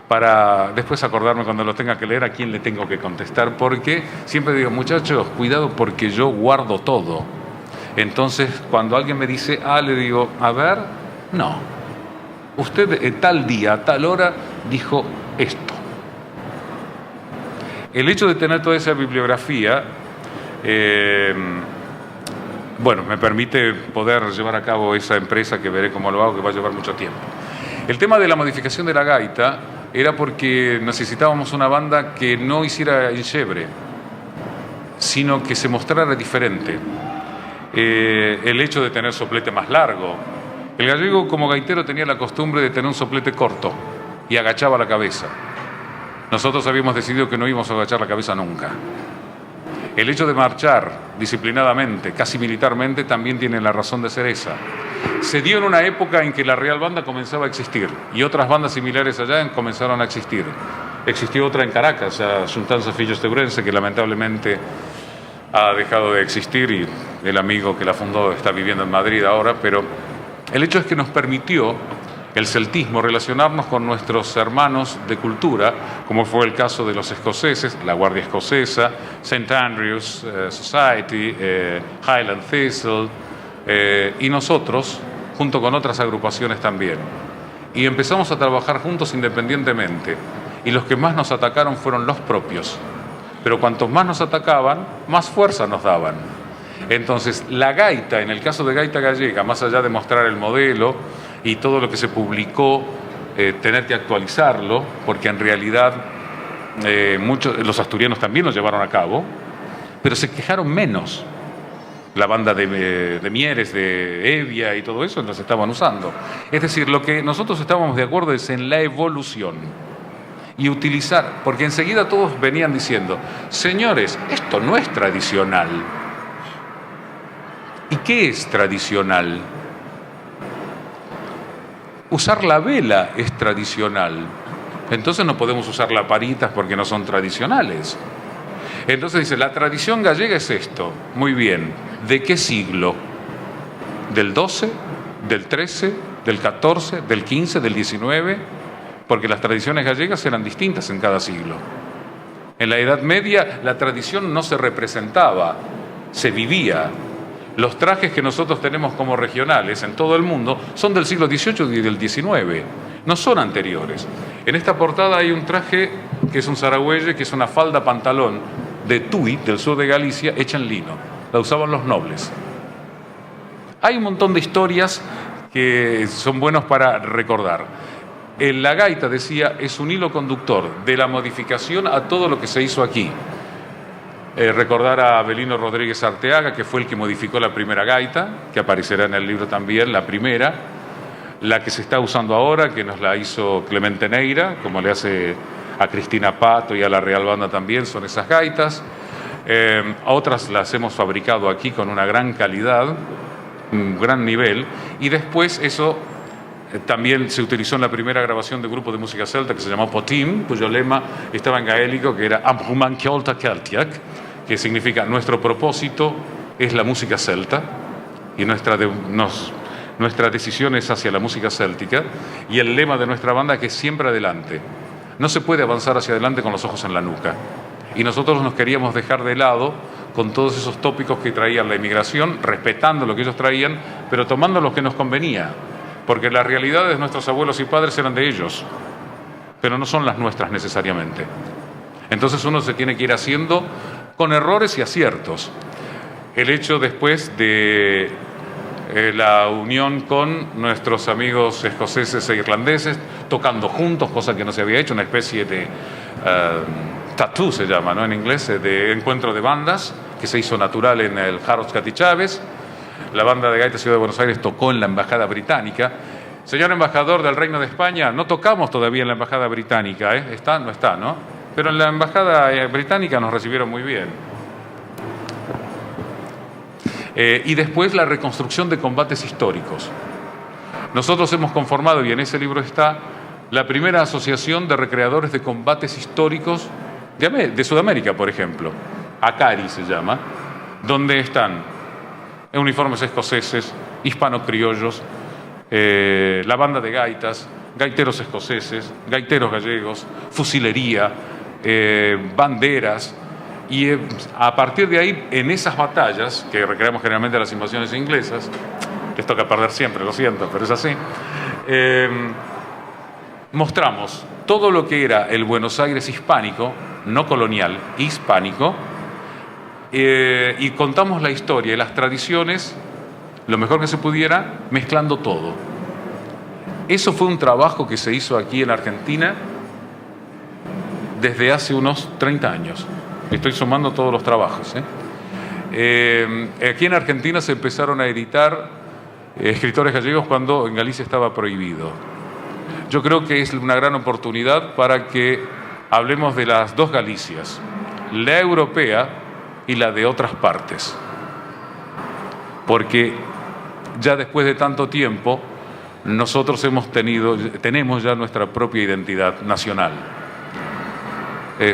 para después acordarme cuando lo tenga que leer a quién le tengo que contestar, porque siempre digo, muchachos, cuidado porque yo guardo todo. Entonces, cuando alguien me dice, le digo, a ver, no. Usted tal día, tal hora, dijo esto. El hecho de tener toda esa bibliografía me permite poder llevar a cabo esa empresa que veré cómo lo hago, que va a llevar mucho tiempo. El tema de la modificación de la gaita era porque necesitábamos una banda que no hiciera enchebre, sino que se mostrara diferente. El hecho de tener soplete más largo. El gallego como gaitero tenía la costumbre de tener un soplete corto y agachaba la cabeza. Nosotros habíamos decidido que no íbamos a agachar la cabeza nunca. El hecho de marchar disciplinadamente, casi militarmente, también tiene la razón de ser esa. Se dio en una época en que la Real Banda comenzaba a existir y otras bandas similares allá comenzaron a existir. Existió otra en Caracas, la Juntanza Filhos de Ourense, que lamentablemente ha dejado de existir y el amigo que la fundó está viviendo en Madrid ahora, pero el hecho es que nos permitió el celtismo relacionarnos con nuestros hermanos de cultura, como fue el caso de los escoceses, la Guardia Escocesa, St. Andrews Society, Highland Thistle, y nosotros, junto con otras agrupaciones también. Y empezamos a trabajar juntos independientemente, y los que más nos atacaron fueron los propios. Pero cuantos más nos atacaban, más fuerza nos daban. Entonces, la gaita, en el caso de Gaita Gallega, más allá de mostrar el modelo y todo lo que se publicó, tener que actualizarlo, porque en realidad los asturianos también lo llevaron a cabo, pero se quejaron menos. La banda de Mieres, de Evia y todo eso, los estaban usando. Es decir, lo que nosotros estábamos de acuerdo es en la evolución. Y utilizar, porque enseguida todos venían diciendo, señores, esto no es tradicional. ¿Y qué es tradicional? Usar la vela es tradicional. Entonces no podemos usar laparitas porque no son tradicionales. Entonces dice, la tradición gallega es esto. Muy bien. ¿De qué siglo? ¿Del 12? ¿Del 13? ¿Del 14? ¿Del 15? ¿Del 19? Porque las tradiciones gallegas eran distintas en cada siglo. En la Edad Media la tradición no se representaba, se vivía. Los trajes que nosotros tenemos como regionales en todo el mundo son del siglo XVIII y del XIX, no son anteriores. En esta portada hay un traje que es un zaragüelle, que es una falda pantalón de Tui, del sur de Galicia, hecha en lino. La usaban los nobles. Hay un montón de historias que son buenos para recordar. La gaita, decía, es un hilo conductor de la modificación a todo lo que se hizo aquí. Recordar a Abelino Rodríguez Arteaga, que fue el que modificó la primera gaita, que aparecerá en el libro también, la primera. La que se está usando ahora, que nos la hizo Clemente Neira, como le hace a Cristina Pato y a la Real Banda también, son esas gaitas. Otras las hemos fabricado aquí con una gran calidad, un gran nivel, y después eso también se utilizó en la primera grabación del grupo de música celta que se llamó Potim, cuyo lema estaba en gaélico, que era Amhuman Kjolta Keltiak, que significa nuestro propósito es la música celta y nuestra decisión es hacia la música céltica, y el lema de nuestra banda es que siempre adelante. No se puede avanzar hacia adelante con los ojos en la nuca. Y nosotros nos queríamos dejar de lado con todos esos tópicos que traían la inmigración, respetando lo que ellos traían, pero tomando lo que nos convenía. Porque las realidades de nuestros abuelos y padres eran de ellos, pero no son las nuestras necesariamente. Entonces uno se tiene que ir haciendo con errores y aciertos. El hecho después de la unión con nuestros amigos escoceses e irlandeses, tocando juntos, cosa que no se había hecho, una especie de tattoo se llama, ¿no? En inglés, de encuentro de bandas, que se hizo natural en el Harold's Cati Chávez. La banda de gaita Ciudad de Buenos Aires tocó en la Embajada Británica. Señor embajador del Reino de España, no tocamos todavía en la Embajada Británica, ¿eh? ¿Está? No está, ¿no? Pero en la Embajada Británica nos recibieron muy bien. Y después la reconstrucción de combates históricos. Nosotros hemos conformado, y en ese libro está, la primera asociación de recreadores de combates históricos de Sudamérica, por ejemplo. ACARI se llama, donde están uniformes escoceses, hispano-criollos, la banda de gaitas, gaiteros escoceses, gaiteros gallegos, fusilería, banderas, y a partir de ahí, en esas batallas, que recreamos generalmente las invasiones inglesas, les toca perder siempre, lo siento, pero es así, mostramos todo lo que era el Buenos Aires hispánico, no colonial, hispánico, y contamos la historia y las tradiciones lo mejor que se pudiera, mezclando todo. Eso fue un trabajo que se hizo aquí en Argentina desde hace unos 30 años. Estoy sumando todos los trabajos. Aquí en Argentina se empezaron a editar escritores gallegos cuando en Galicia estaba prohibido. Yo creo que es una gran oportunidad para que hablemos de las dos Galicias, la europea y la de otras partes, porque ya después de tanto tiempo nosotros tenemos ya nuestra propia identidad nacional.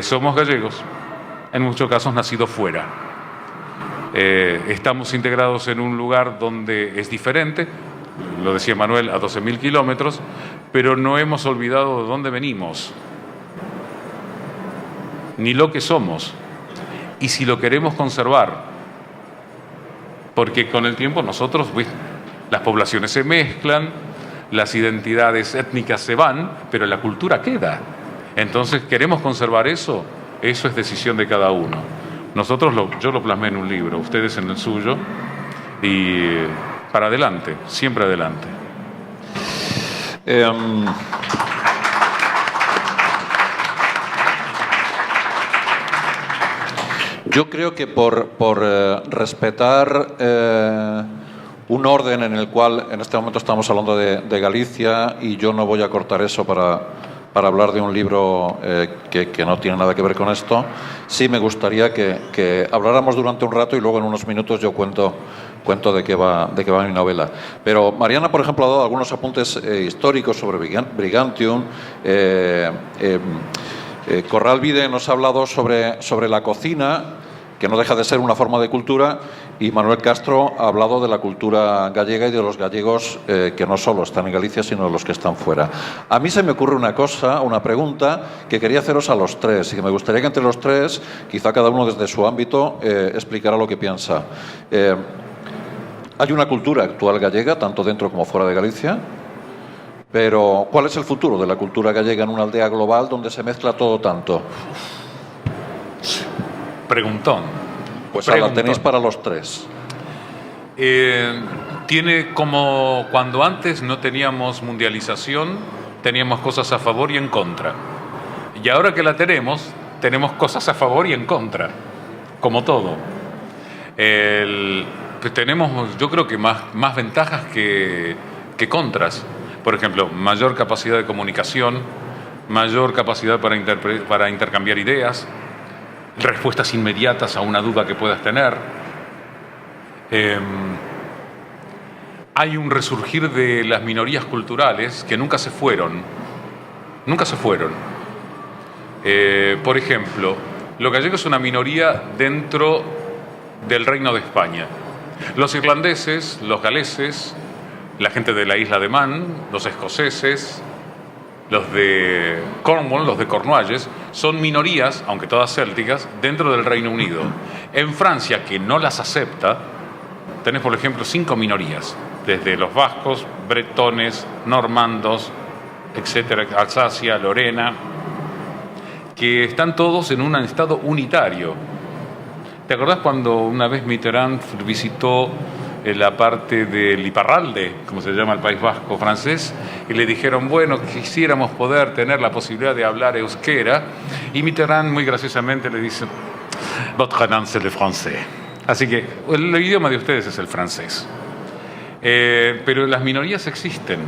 Somos gallegos, en muchos casos nacidos fuera. Estamos integrados en un lugar donde es diferente, lo decía Manuel, a 12.000 kilómetros, pero no hemos olvidado de dónde venimos, ni lo que somos, y si lo queremos conservar, porque con el tiempo nosotros, las poblaciones se mezclan, las identidades étnicas se van, pero la cultura queda. Entonces, ¿queremos conservar eso? Eso es decisión de cada uno. Yo lo plasmé en un libro, ustedes en el suyo, y para adelante, siempre adelante. Yo creo que por respetar un orden en el cual en este momento estamos hablando de Galicia, y yo no voy a cortar eso para hablar de un libro que no tiene nada que ver con esto, sí me gustaría que habláramos durante un rato y luego en unos minutos yo cuento de qué va mi novela. Pero Mariana, por ejemplo, ha dado algunos apuntes históricos sobre Brigantium. Corral Vide nos ha hablado sobre la cocina, que no deja de ser una forma de cultura, y Manuel Castro ha hablado de la cultura gallega y de los gallegos que no solo están en Galicia, sino los que están fuera. A mí se me ocurre una pregunta que quería haceros a los tres, y que me gustaría que entre los tres, quizá cada uno desde su ámbito, explicara lo que piensa. Hay una cultura actual gallega, tanto dentro como fuera de Galicia, pero ¿cuál es el futuro de la cultura gallega en una aldea global donde se mezcla todo tanto? Preguntón. Pues la tenéis para los tres. Tiene como cuando antes no teníamos mundialización, teníamos cosas a favor y en contra. Y ahora que la tenemos cosas a favor y en contra, como todo. Pues tenemos, yo creo que más ventajas que contras. Por ejemplo, mayor capacidad de comunicación, mayor capacidad para intercambiar ideas, respuestas inmediatas a una duda que puedas tener. Hay un resurgir de las minorías culturales que nunca se fueron. Por ejemplo, lo gallego es una minoría dentro del Reino de España. Los irlandeses, los galeses, la gente de la isla de Man, los escoceses, los de Cornwall, los de Cornualles, son minorías, aunque todas célticas, dentro del Reino Unido. En Francia, que no las acepta, tenés, por ejemplo, 5 minorías, desde los vascos, bretones, normandos, etcétera, Alsacia, Lorena, que están todos en un estado unitario. ¿Te acordás cuando una vez Mitterrand visitó la parte del Iparralde, como se llama el País Vasco francés, y le dijeron, bueno, quisiéramos poder tener la posibilidad de hablar euskera, y Mitterrand muy graciosamente le dice, votre langue c'est le français. Así que el idioma de ustedes es el francés. Pero las minorías existen.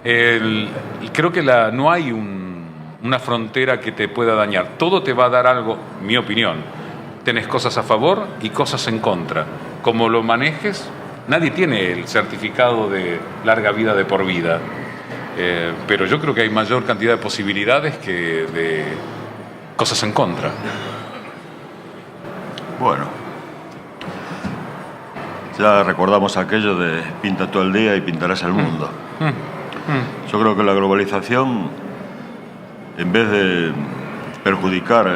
Y creo que no hay una frontera que te pueda dañar. Todo te va a dar algo, mi opinión. Tenés cosas a favor y cosas en contra. Como lo manejes, nadie tiene el certificado de larga vida de por vida. Pero yo creo que hay mayor cantidad de posibilidades que de cosas en contra. Bueno, ya recordamos aquello de pinta todo el día y pintarás el mundo. Yo creo que la globalización, en vez de perjudicar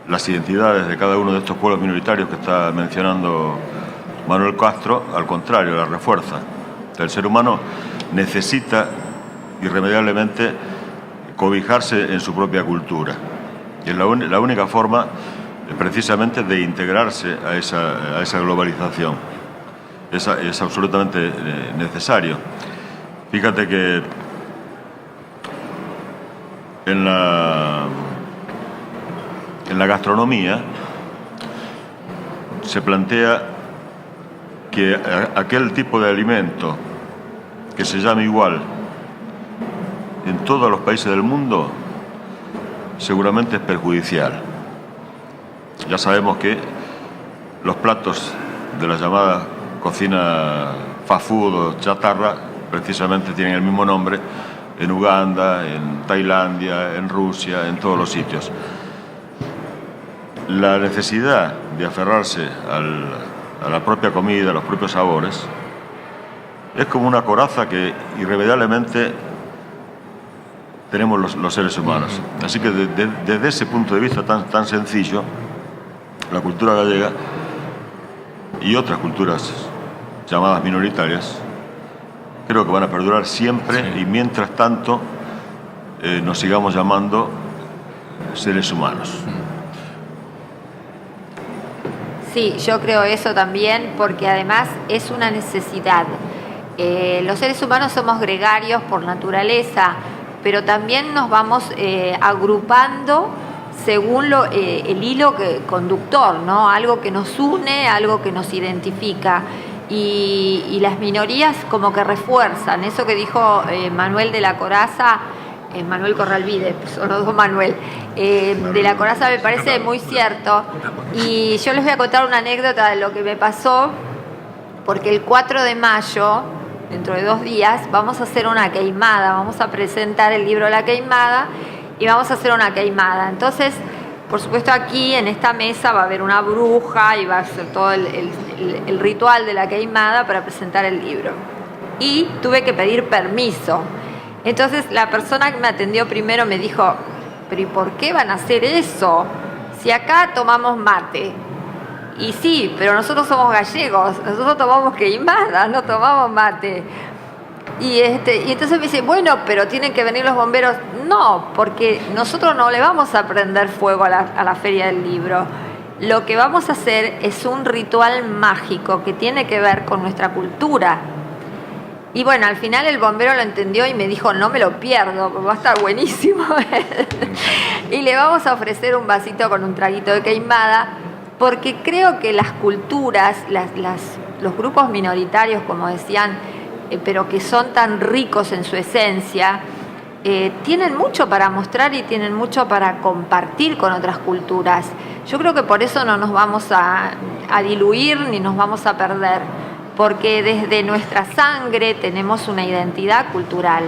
las identidades de cada uno de estos pueblos minoritarios que está mencionando Manuel Castro, al contrario, la refuerza. El ser humano necesita irremediablemente cobijarse en su propia cultura. Y es la única forma precisamente de integrarse a esa globalización. Es absolutamente necesario. Fíjate que en la gastronomía se plantea que aquel tipo de alimento que se llame igual en todos los países del mundo seguramente es perjudicial. Ya sabemos que los platos de la llamada cocina fast food o chatarra precisamente tienen el mismo nombre en Uganda, en Tailandia, en Rusia, en todos los sitios. La necesidad de aferrarse a la propia comida, a los propios sabores, es como una coraza que irremediablemente tenemos los seres humanos. Así que desde ese punto de vista tan sencillo, la cultura gallega y otras culturas llamadas minoritarias creo que van a perdurar siempre, y mientras tanto nos sigamos llamando seres humanos. Sí, yo creo eso también, porque además es una necesidad. Los seres humanos somos gregarios por naturaleza, pero también nos vamos agrupando según el hilo conductor, ¿no? Algo que nos une, algo que nos identifica. Y las minorías como que refuerzan eso que dijo Manuel de la Corazza, Manuel Corralvide, son los dos Manuel, de la Corazza, me parece muy cierto. Y yo les voy a contar una anécdota de lo que me pasó, porque el 4 de mayo, dentro de 2 días, vamos a hacer una queimada, vamos a presentar el libro La Queimada y vamos a hacer una queimada. Entonces, por supuesto, aquí en esta mesa va a haber una bruja y va a ser todo el ritual de la queimada para presentar el libro. Y tuve que pedir permiso. Entonces la persona que me atendió primero me dijo, pero ¿y por qué van a hacer eso? Si acá tomamos mate. Y sí, pero nosotros somos gallegos, nosotros tomamos queimada, no tomamos mate. Y entonces me dice, bueno, pero tienen que venir los bomberos. No, porque nosotros no le vamos a prender fuego a la Feria del Libro. Lo que vamos a hacer es un ritual mágico que tiene que ver con nuestra cultura. Y bueno, al final el bombero lo entendió y me dijo, no me lo pierdo, va a estar buenísimo. Y le vamos a ofrecer un vasito con un traguito de queimada, porque creo que las culturas, los grupos minoritarios, como decían, pero que son tan ricos en su esencia, tienen mucho para mostrar y tienen mucho para compartir con otras culturas. Yo creo que por eso no nos vamos a diluir ni nos vamos a perder, porque desde nuestra sangre tenemos una identidad cultural.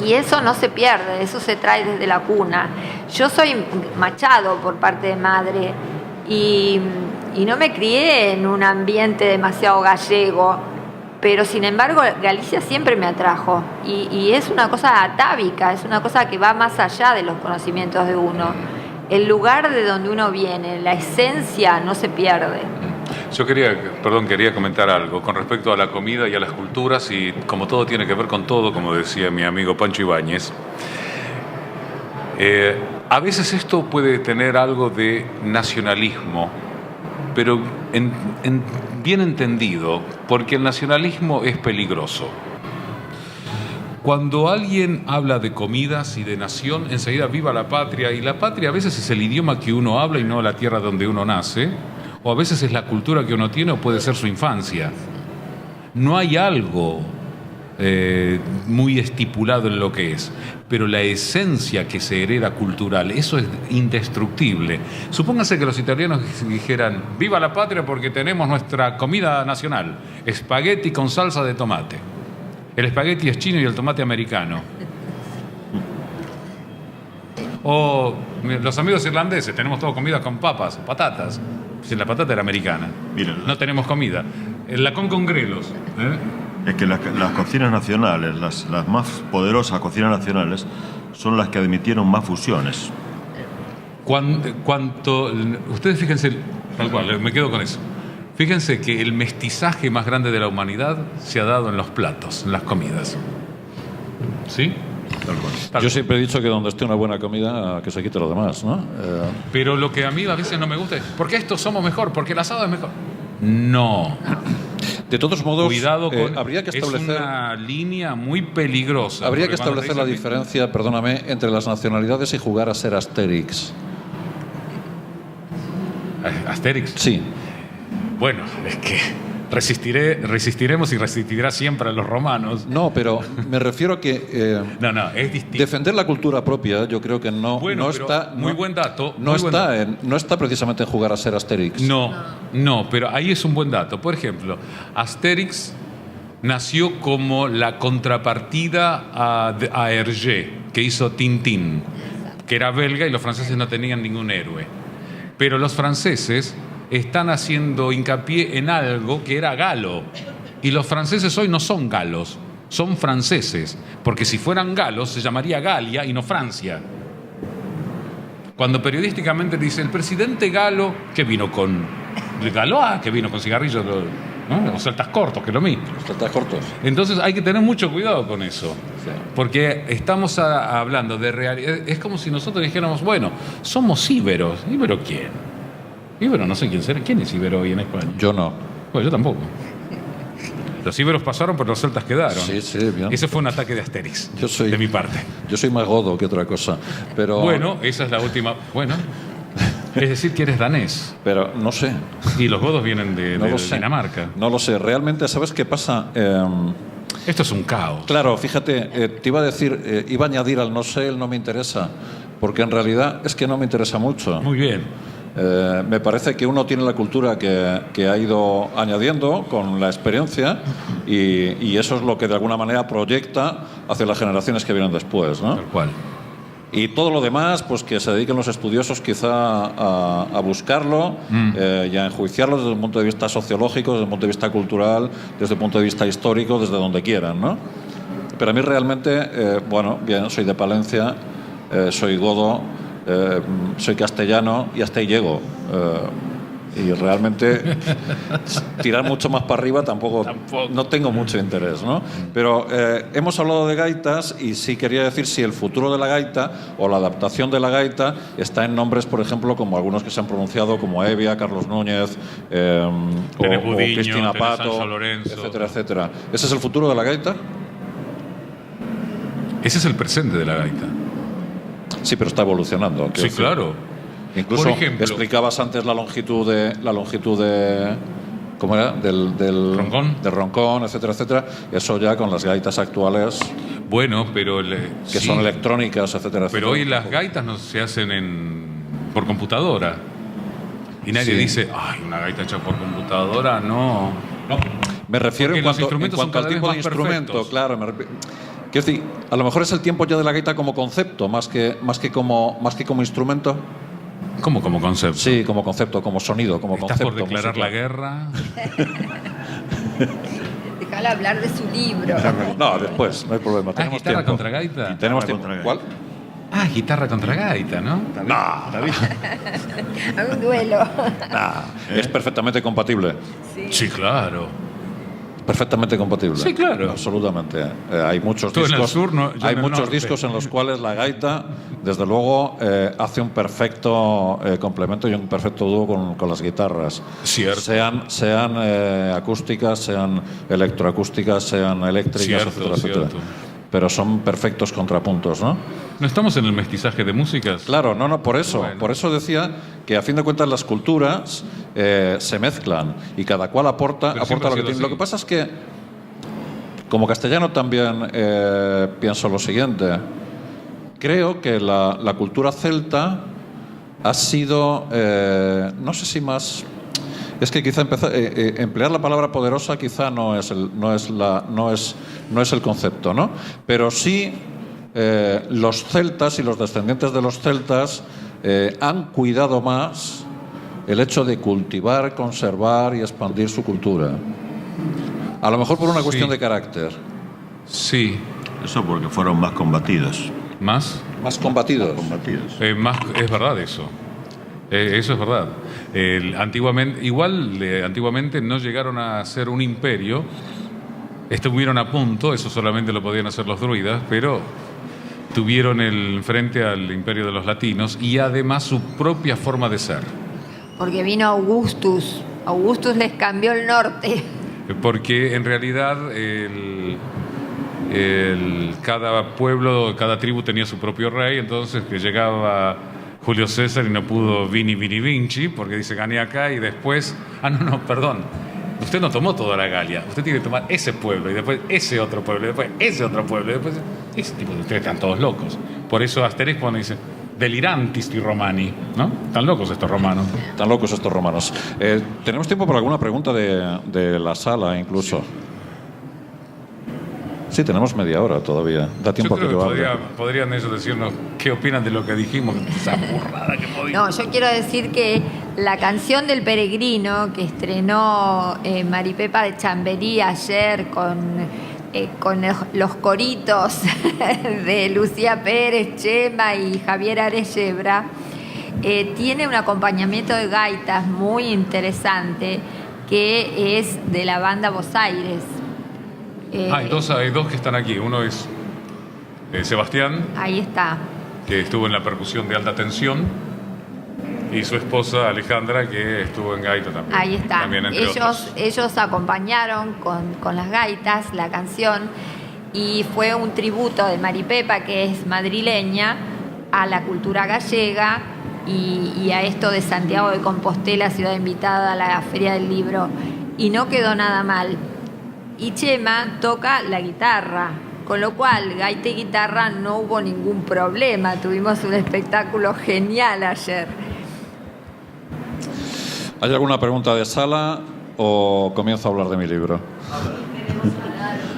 Y eso no se pierde, eso se trae desde la cuna. Yo soy machado por parte de madre y no me crié en un ambiente demasiado gallego, pero sin embargo Galicia siempre me atrajo y es una cosa atávica, es una cosa que va más allá de los conocimientos de uno. El lugar de donde uno viene, la esencia no se pierde. Yo quería comentar algo con respecto a la comida y a las culturas, y como todo tiene que ver con todo, como decía mi amigo Pancho Ibáñez, a veces esto puede tener algo de nacionalismo, pero bien entendido, porque el nacionalismo es peligroso. Cuando alguien habla de comidas y de nación, enseguida viva la patria, y la patria a veces es el idioma que uno habla y no la tierra donde uno nace, o a veces es la cultura que uno tiene o puede ser su infancia. No hay algo muy estipulado en lo que es, pero la esencia que se hereda cultural, eso es indestructible. Supóngase que los italianos dijeran, viva la patria porque tenemos nuestra comida nacional, espagueti con salsa de tomate. El espagueti es chino y el tomate americano. O los amigos irlandeses, tenemos todo comida con papas, patatas. Si la patata era americana. Miren, no tenemos comida. El lacón con grelos. Es que las cocinas nacionales, las más poderosas cocinas nacionales, son las que admitieron más fusiones. Ustedes fíjense, tal cual, me quedo con eso. Fíjense que el mestizaje más grande de la humanidad se ha dado en los platos, en las comidas. ¿Sí? Tal cual. Yo siempre he dicho que donde esté una buena comida, que se quite lo demás, ¿no? Pero lo que a mí a veces no me gusta es, ¿por qué estos somos mejor? ¿Porque el asado es mejor? No. De todos modos, cuidado con, habría que establecer, es una línea muy peligrosa. Habría que establecer la diferencia, perdóname, entre las nacionalidades y jugar a ser Asterix. ¿Asterix? Sí. Bueno, es que resistiremos y resistirá siempre a los romanos. No, pero me refiero a que no, es distinto. Defender la cultura propia, yo creo que no está. Muy buen dato. No está precisamente en jugar a ser Asterix. No, pero ahí es un buen dato. Por ejemplo, Asterix nació como la contrapartida a Hergé, que hizo Tintín, que era belga y los franceses no tenían ningún héroe. Pero los franceses están haciendo hincapié en algo que era galo. Y los franceses hoy no son galos, son franceses. Porque si fueran galos se llamaría Galia y no Francia. Cuando periodísticamente dice el presidente galo, que vino con Galois, que vino con cigarrillos, ¿no? O celtas cortos, que es lo mismo. Celtas cortos. Entonces hay que tener mucho cuidado con eso. Sí. Porque estamos hablando de realidad. Es como si nosotros dijéramos, bueno, somos íberos. ¿Íbero quién? Íbero no sé quién será. ¿Quién es íbero hoy en España? Yo no. Bueno, yo tampoco. Los íberos pasaron, pero los celtas quedaron. Sí, sí, bien. Ese fue un ataque de Asterix, de mi parte. Yo soy más godo que otra cosa. Pero, bueno, esa es la última. Bueno, es decir, que eres danés. Pero no sé. Y los godos vienen de No lo sé. Dinamarca. No lo sé. Realmente, ¿sabes qué pasa? Esto es un caos. Claro, fíjate, te iba a decir, iba a añadir al no sé, el no me interesa, porque en realidad es que no me interesa mucho. Muy bien. Me parece que uno tiene la cultura que ha ido añadiendo con la experiencia y eso es lo que de alguna manera proyecta hacia las generaciones que vienen después, ¿no? Tal cual. Y todo lo demás, pues que se dediquen los estudiosos quizá a buscarlo y a enjuiciarlo desde el punto de vista sociológico, desde el punto de vista cultural, desde el punto de vista histórico, desde donde quieran, ¿no? Pero a mí realmente, bueno, bien, soy de Palencia, soy godo, soy castellano y hasta ahí llego. Y realmente tirar mucho más para arriba tampoco. No tengo mucho interés, ¿no? Pero hemos hablado de gaitas y sí quería decir si el futuro de la gaita o la adaptación de la gaita está en nombres, por ejemplo, como algunos que se han pronunciado, como Evia, Carlos Núñez, o Cristina Pato, etcétera, etcétera. ¿Ese es el futuro de la gaita? Ese es el presente de la gaita. Sí, pero está evolucionando. Sí, claro. Incluso por ejemplo, explicabas antes la longitud de ¿cómo era? Del roncón, del roncón, etcétera, etcétera. Eso ya con las gaitas actuales. Bueno, pero que son electrónicas, etcétera, etcétera. Pero hoy las gaitas no se hacen por computadora. Y nadie dice, ay, una gaita hecha por computadora, no. Me refiero en cuanto al tipo de instrumento, perfectos. claro. Quiero decir, a lo mejor es el tiempo ya de la gaita como concepto, más que como instrumento. ¿Cómo como concepto? Sí, como concepto, como sonido, como ¿Estás concepto. por declarar musical. la guerra? Déjala hablar de su libro. No, después, no hay problema. Tenemos guitarra tiempo. contra gaita. Tenemos tiempo. ¿Cuál? Guitarra contra gaita, ¿no? Un duelo. Es perfectamente compatible. Sí, claro. Perfectamente compatible. Sí, claro. Absolutamente. Hay muchos Tú en discos. el sur, no, yo hay en el muchos norte. discos en los cuales la gaita, desde luego, hace un perfecto complemento y un perfecto dúo con las guitarras. Cierto. Sean acústicas, sean electroacústicas, sean eléctricas, Cierto, etcétera, cierto. etcétera. Pero son perfectos contrapuntos, ¿no? ¿No estamos en el mestizaje de músicas? Claro, no, por eso. Bueno. Por eso decía que a fin de cuentas las culturas se mezclan y cada cual aporta Pero siempre lo ha que sido tiene. así. Lo que pasa es que, como castellano también pienso lo siguiente. Creo que la cultura celta ha sido, no sé si más... Es que quizá emplear la palabra poderosa quizá no es el concepto, ¿no? Pero sí los celtas y los descendientes de los celtas han cuidado más el hecho de cultivar, conservar y expandir su cultura. A lo mejor por una cuestión de carácter. Sí. Eso porque fueron más combatidos. ¿Más? Más combatidos. Es verdad eso. Eso es verdad. Antiguamente no llegaron a ser un imperio. Estuvieron a punto, eso solamente lo podían hacer los druidas, pero tuvieron frente al imperio de los latinos y además su propia forma de ser. Porque vino Augustus. Augustus les cambió el norte. Porque en realidad cada pueblo, cada tribu tenía su propio rey, entonces que llegaba Julio César y no pudo Vini Vinci, porque dice gané acá y después... perdón. Usted no tomó toda la Galia, usted tiene que tomar ese pueblo y después ese otro pueblo y después ese otro pueblo y después ese tipo de ustedes están todos locos. Por eso Asterix cuando dice delirantis i romani, ¿no? Están locos estos romanos. Están locos estos romanos. ¿Tenemos tiempo para alguna pregunta de la sala incluso? Sí, tenemos media hora todavía. Da tiempo Yo creo a que que yo hable. podrían ellos decirnos qué opinan de lo que dijimos, esa burrada que hemos dicho. No, yo quiero decir que la canción del peregrino que estrenó Maripepa de Chamberí ayer con los coritos de Lucía Pérez, Chema y Javier Arellebra, tiene un acompañamiento de gaitas muy interesante que es de la banda Buenos Aires. Hay dos que están aquí. Uno es Sebastián, Ahí está. que estuvo en la percusión de alta tensión, y su esposa Alejandra, que estuvo en gaita también. Ahí está. También, entre otros. Ellos acompañaron con las gaitas la canción y fue un tributo de Maripepa, que es madrileña, a la cultura gallega y a esto de Santiago de Compostela, ciudad invitada a la Feria del Libro. Y no quedó nada mal. Y Chema toca la guitarra, con lo cual gaita y guitarra no hubo ningún problema. Tuvimos un espectáculo genial ayer. ¿Hay alguna pregunta de sala o comienzo a hablar de mi libro?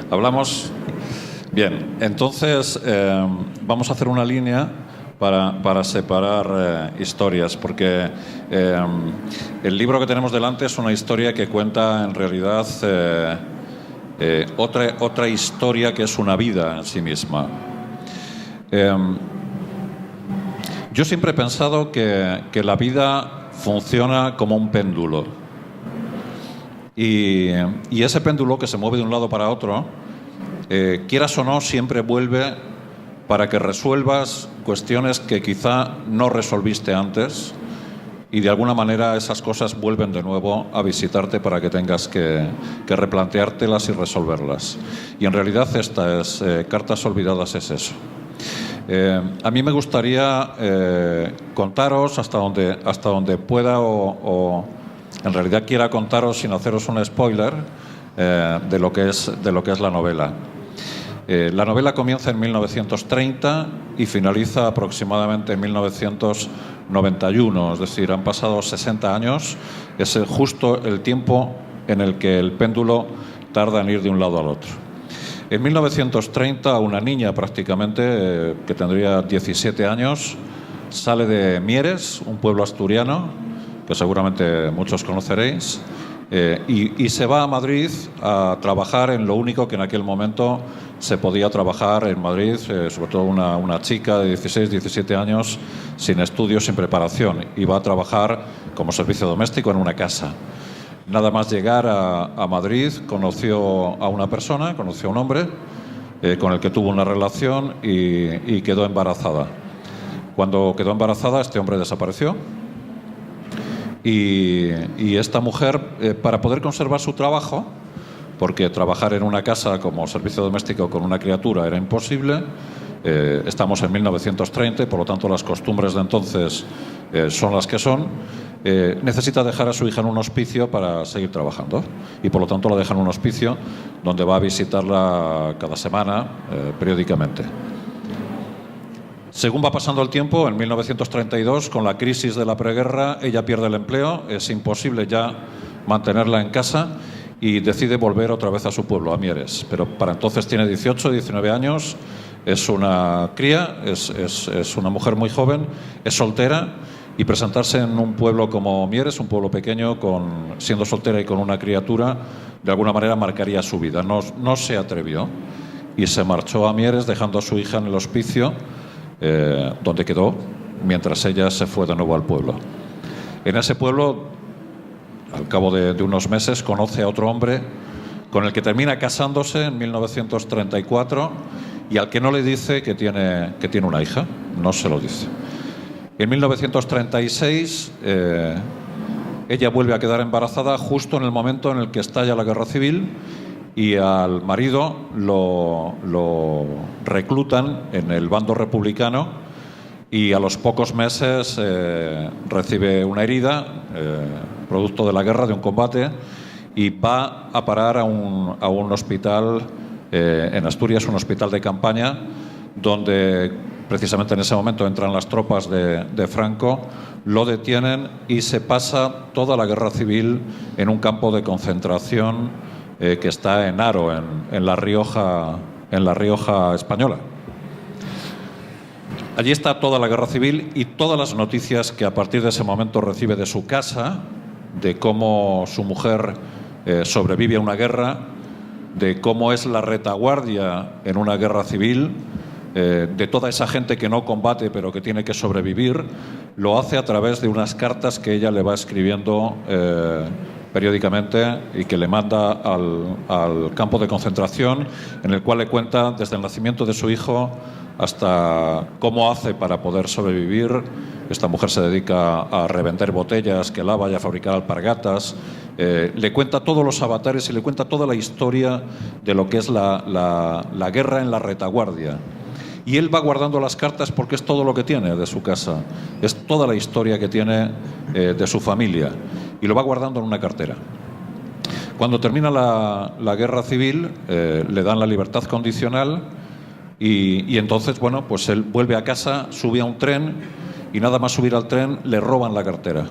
¿Hablamos? Bien, entonces vamos a hacer una línea para separar historias, porque el libro que tenemos delante es una historia que cuenta en realidad otra historia que es una vida en sí misma. Yo siempre he pensado que la vida funciona como un péndulo y ese péndulo que se mueve de un lado para otro, quieras o no, siempre vuelve para que resuelvas cuestiones que quizá no resolviste antes, y de alguna manera esas cosas vuelven de nuevo a visitarte para que tengas que replanteártelas y resolverlas. Y en realidad esta es Cartas Olvidadas, es eso. A mí me gustaría contaros hasta donde pueda o en realidad quiera contaros, sin haceros un spoiler, de lo que es la novela. La novela comienza en 1930 y finaliza aproximadamente en 1991, es decir, han pasado 60 años, es justo el tiempo en el que el péndulo tarda en ir de un lado al otro. En 1930, una niña prácticamente, que tendría 17 años, sale de Mieres, un pueblo asturiano, que seguramente muchos conoceréis, y se va a Madrid a trabajar en lo único que en aquel momento se podía trabajar en Madrid, sobre todo una chica de 16, 17 años, sin estudios, sin preparación, y va a trabajar como servicio doméstico en una casa. Nada más llegar a Madrid, conoció a una persona, conoció a un hombre con el que tuvo una relación y quedó embarazada. Cuando quedó embarazada, este hombre desapareció y esta mujer, para poder conservar su trabajo, porque trabajar en una casa como servicio doméstico con una criatura era imposible, estamos en 1930, por lo tanto las costumbres de entonces son las que son, necesita dejar a su hija en un hospicio para seguir trabajando y por lo tanto la deja en un hospicio donde va a visitarla cada semana, periódicamente. Según va pasando el tiempo, en 1932, con la crisis de la preguerra, ella pierde el empleo, es imposible ya mantenerla en casa y decide volver otra vez a su pueblo, a Mieres. Pero para entonces tiene 18, 19 años, es una cría, es una mujer muy joven, es soltera, y presentarse en un pueblo como Mieres, un pueblo pequeño, siendo soltera y con una criatura, de alguna manera marcaría su vida. No se atrevió y se marchó a Mieres dejando a su hija en el hospicio, donde quedó mientras ella se fue de nuevo al pueblo. En ese pueblo, al cabo de unos meses, conoce a otro hombre con el que termina casándose en 1934 y al que no le dice que tiene una hija, no se lo dice. En 1936 ella vuelve a quedar embarazada justo en el momento en el que estalla la guerra civil y al marido lo reclutan en el bando republicano y a los pocos meses recibe una herida producto de la guerra, de un combate, y va a parar a un hospital en Asturias, un hospital de campaña, donde precisamente en ese momento entran las tropas de Franco, lo detienen y se pasa toda la guerra civil en un campo de concentración que está en Haro, en La Rioja en La Rioja española. Allí está toda la guerra civil y todas las noticias que a partir de ese momento recibe de su casa, de cómo su mujer sobrevive a una guerra, de cómo es la retaguardia en una guerra civil, de toda esa gente que no combate pero que tiene que sobrevivir. Lo hace a través de unas cartas que ella le va escribiendo periódicamente y que le manda al campo de concentración, en el cual le cuenta desde el nacimiento de su hijo hasta cómo hace para poder sobrevivir. Esta mujer se dedica a revender botellas que lava y a fabricar alpargatas. Le cuenta todos los avatares y le cuenta toda la historia de lo que es la guerra en la retaguardia. Y él va guardando las cartas porque es todo lo que tiene de su casa, es toda la historia que tiene de su familia, y lo va guardando en una cartera. Cuando termina la guerra civil, le dan la libertad condicional y entonces, bueno, pues él vuelve a casa, sube a un tren y nada más subir al tren le roban la cartera.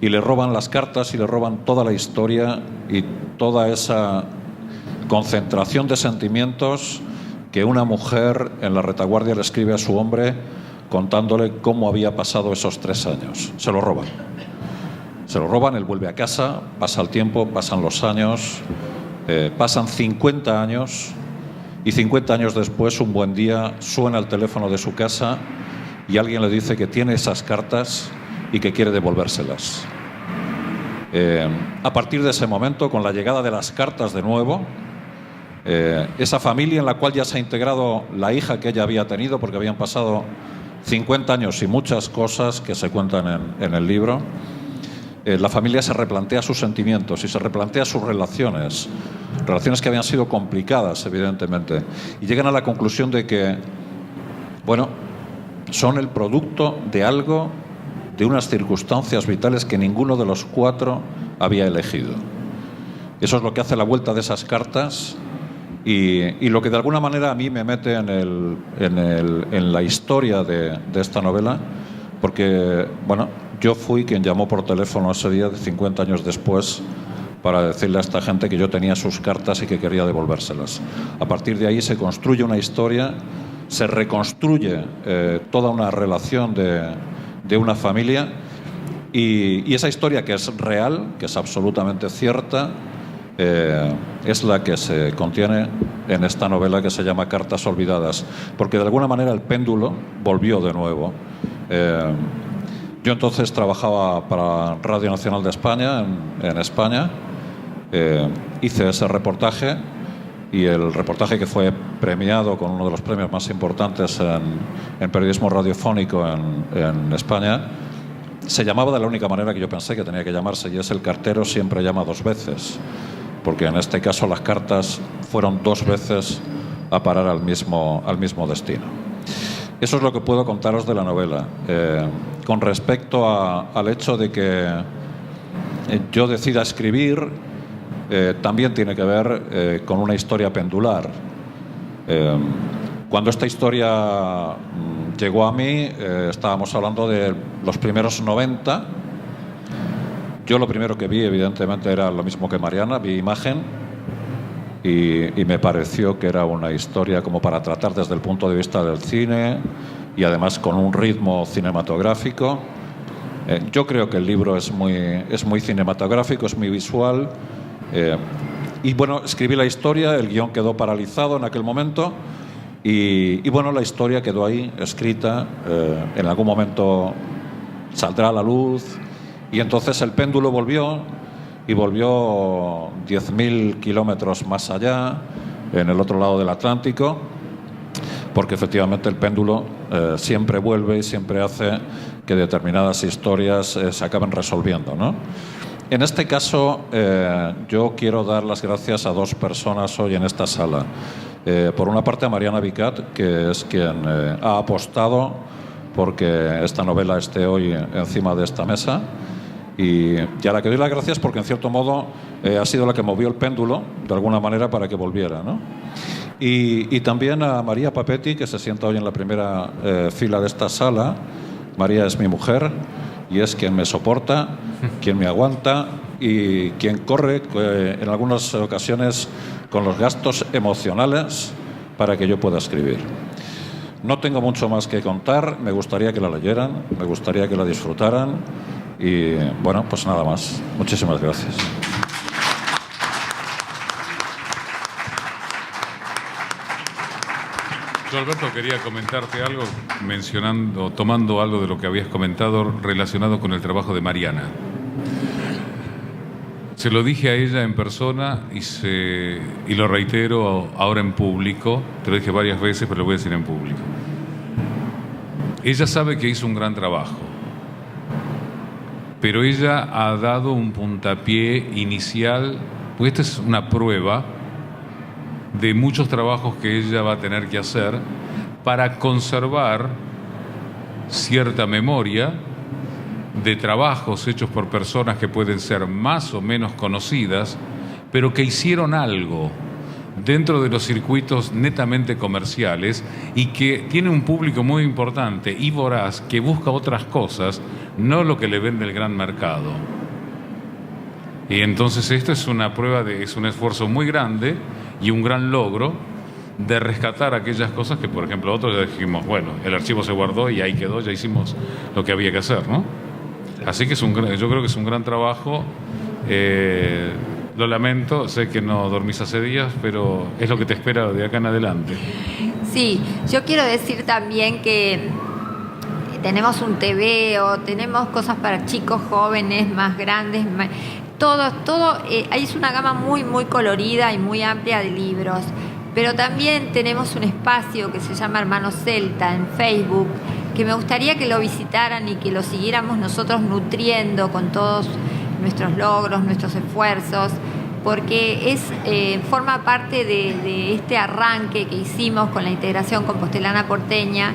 Y le roban las cartas y le roban toda la historia y toda esa concentración de sentimientos que una mujer en la retaguardia le escribe a su hombre contándole cómo había pasado esos 3 años. Se lo roban. Se lo roban, él vuelve a casa, pasa el tiempo, pasan los años, pasan 50 años y 50 años después, un buen día, suena el teléfono de su casa y alguien le dice que tiene esas cartas y que quiere devolvérselas. A partir de ese momento, con la llegada de las cartas de nuevo, esa familia en la cual ya se ha integrado la hija que ella había tenido, porque habían pasado 50 años y muchas cosas que se cuentan en el libro, la familia se replantea sus sentimientos y se replantea sus relaciones que habían sido complicadas, evidentemente, y llegan a la conclusión de que, bueno, son el producto de algo, de unas circunstancias vitales que ninguno de los 4 había elegido. Eso es lo que hace la vuelta de esas cartas y lo que de alguna manera a mí me mete en la historia de esta novela, porque, bueno, yo fui quien llamó por teléfono ese día, 50 años después, para decirle a esta gente que yo tenía sus cartas y que quería devolvérselas. A partir de ahí se construye una historia, se reconstruye toda una relación de una familia y esa historia, que es real, que es absolutamente cierta, es la que se contiene en esta novela que se llama Cartas olvidadas, porque de alguna manera el péndulo volvió de nuevo. Yo entonces trabajaba para Radio Nacional de España, en España. Hice ese reportaje y el reportaje, que fue premiado con uno de los premios más importantes en periodismo radiofónico en España, se llamaba de la única manera que yo pensé que tenía que llamarse, y es El cartero siempre llama 2 veces, porque en este caso las cartas fueron 2 veces a parar al mismo destino. Eso es lo que puedo contaros de la novela. Con respecto al hecho de que yo decida escribir, también tiene que ver con una historia pendular. Cuando esta historia llegó a mí, estábamos hablando de los primeros 90. Yo lo primero que vi, evidentemente, era lo mismo que Mariana, vi imagen y me pareció que era una historia como para tratar desde el punto de vista del cine y además con un ritmo cinematográfico. Yo creo que el libro es muy cinematográfico, es muy visual. Y bueno, escribí la historia, el guión quedó paralizado en aquel momento y bueno, la historia quedó ahí escrita, en algún momento saldrá a la luz y entonces el péndulo volvió 10.000 kilómetros más allá, en el otro lado del Atlántico, porque efectivamente el péndulo siempre vuelve y siempre hace que determinadas historias se acaben resolviendo, ¿no? En este caso, yo quiero dar las gracias a 2 personas hoy en esta sala. Por una parte, a Mariana Vicat, que es quien ha apostado porque esta novela esté hoy encima de esta mesa, y a la que doy las gracias porque, en cierto modo, ha sido la que movió el péndulo, de alguna manera, para que volviera, ¿no? Y también a María Papetti, que se sienta hoy en la primera fila de esta sala. María es mi mujer y es quien me soporta, quien me aguanta y quien corre en algunas ocasiones con los gastos emocionales para que yo pueda escribir. No tengo mucho más que contar, me gustaría que la leyeran, me gustaría que la disfrutaran y bueno, pues nada más. Muchísimas gracias. Yo, Alberto, quería comentarte algo, tomando algo de lo que habías comentado relacionado con el trabajo de Mariana. Se lo dije a ella en persona y lo reitero ahora en público. Te lo dije varias veces, pero lo voy a decir en público. Ella sabe que hizo un gran trabajo, pero ella ha dado un puntapié inicial, porque esta es una prueba de muchos trabajos que ella va a tener que hacer para conservar cierta memoria de trabajos hechos por personas que pueden ser más o menos conocidas, pero que hicieron algo dentro de los circuitos netamente comerciales y que tiene un público muy importante y voraz que busca otras cosas, no lo que le vende el gran mercado. Y entonces esto es una prueba es un esfuerzo muy grande y un gran logro de rescatar aquellas cosas que, por ejemplo, otros ya dijimos, bueno, el archivo se guardó y ahí quedó, ya hicimos lo que había que hacer, ¿no? Así que yo creo que es un gran trabajo. Lo lamento, sé que no dormís hace días, pero es lo que te espera de acá en adelante. Sí, yo quiero decir también que tenemos un TVO, tenemos cosas para chicos, jóvenes, más grandes, todo, es una gama muy, muy colorida y muy amplia de libros. Pero también tenemos un espacio que se llama Hermanos Celta en Facebook, que me gustaría que lo visitaran y que lo siguiéramos nosotros nutriendo con todos nuestros logros, nuestros esfuerzos, porque forma parte de este arranque que hicimos con la integración compostelana porteña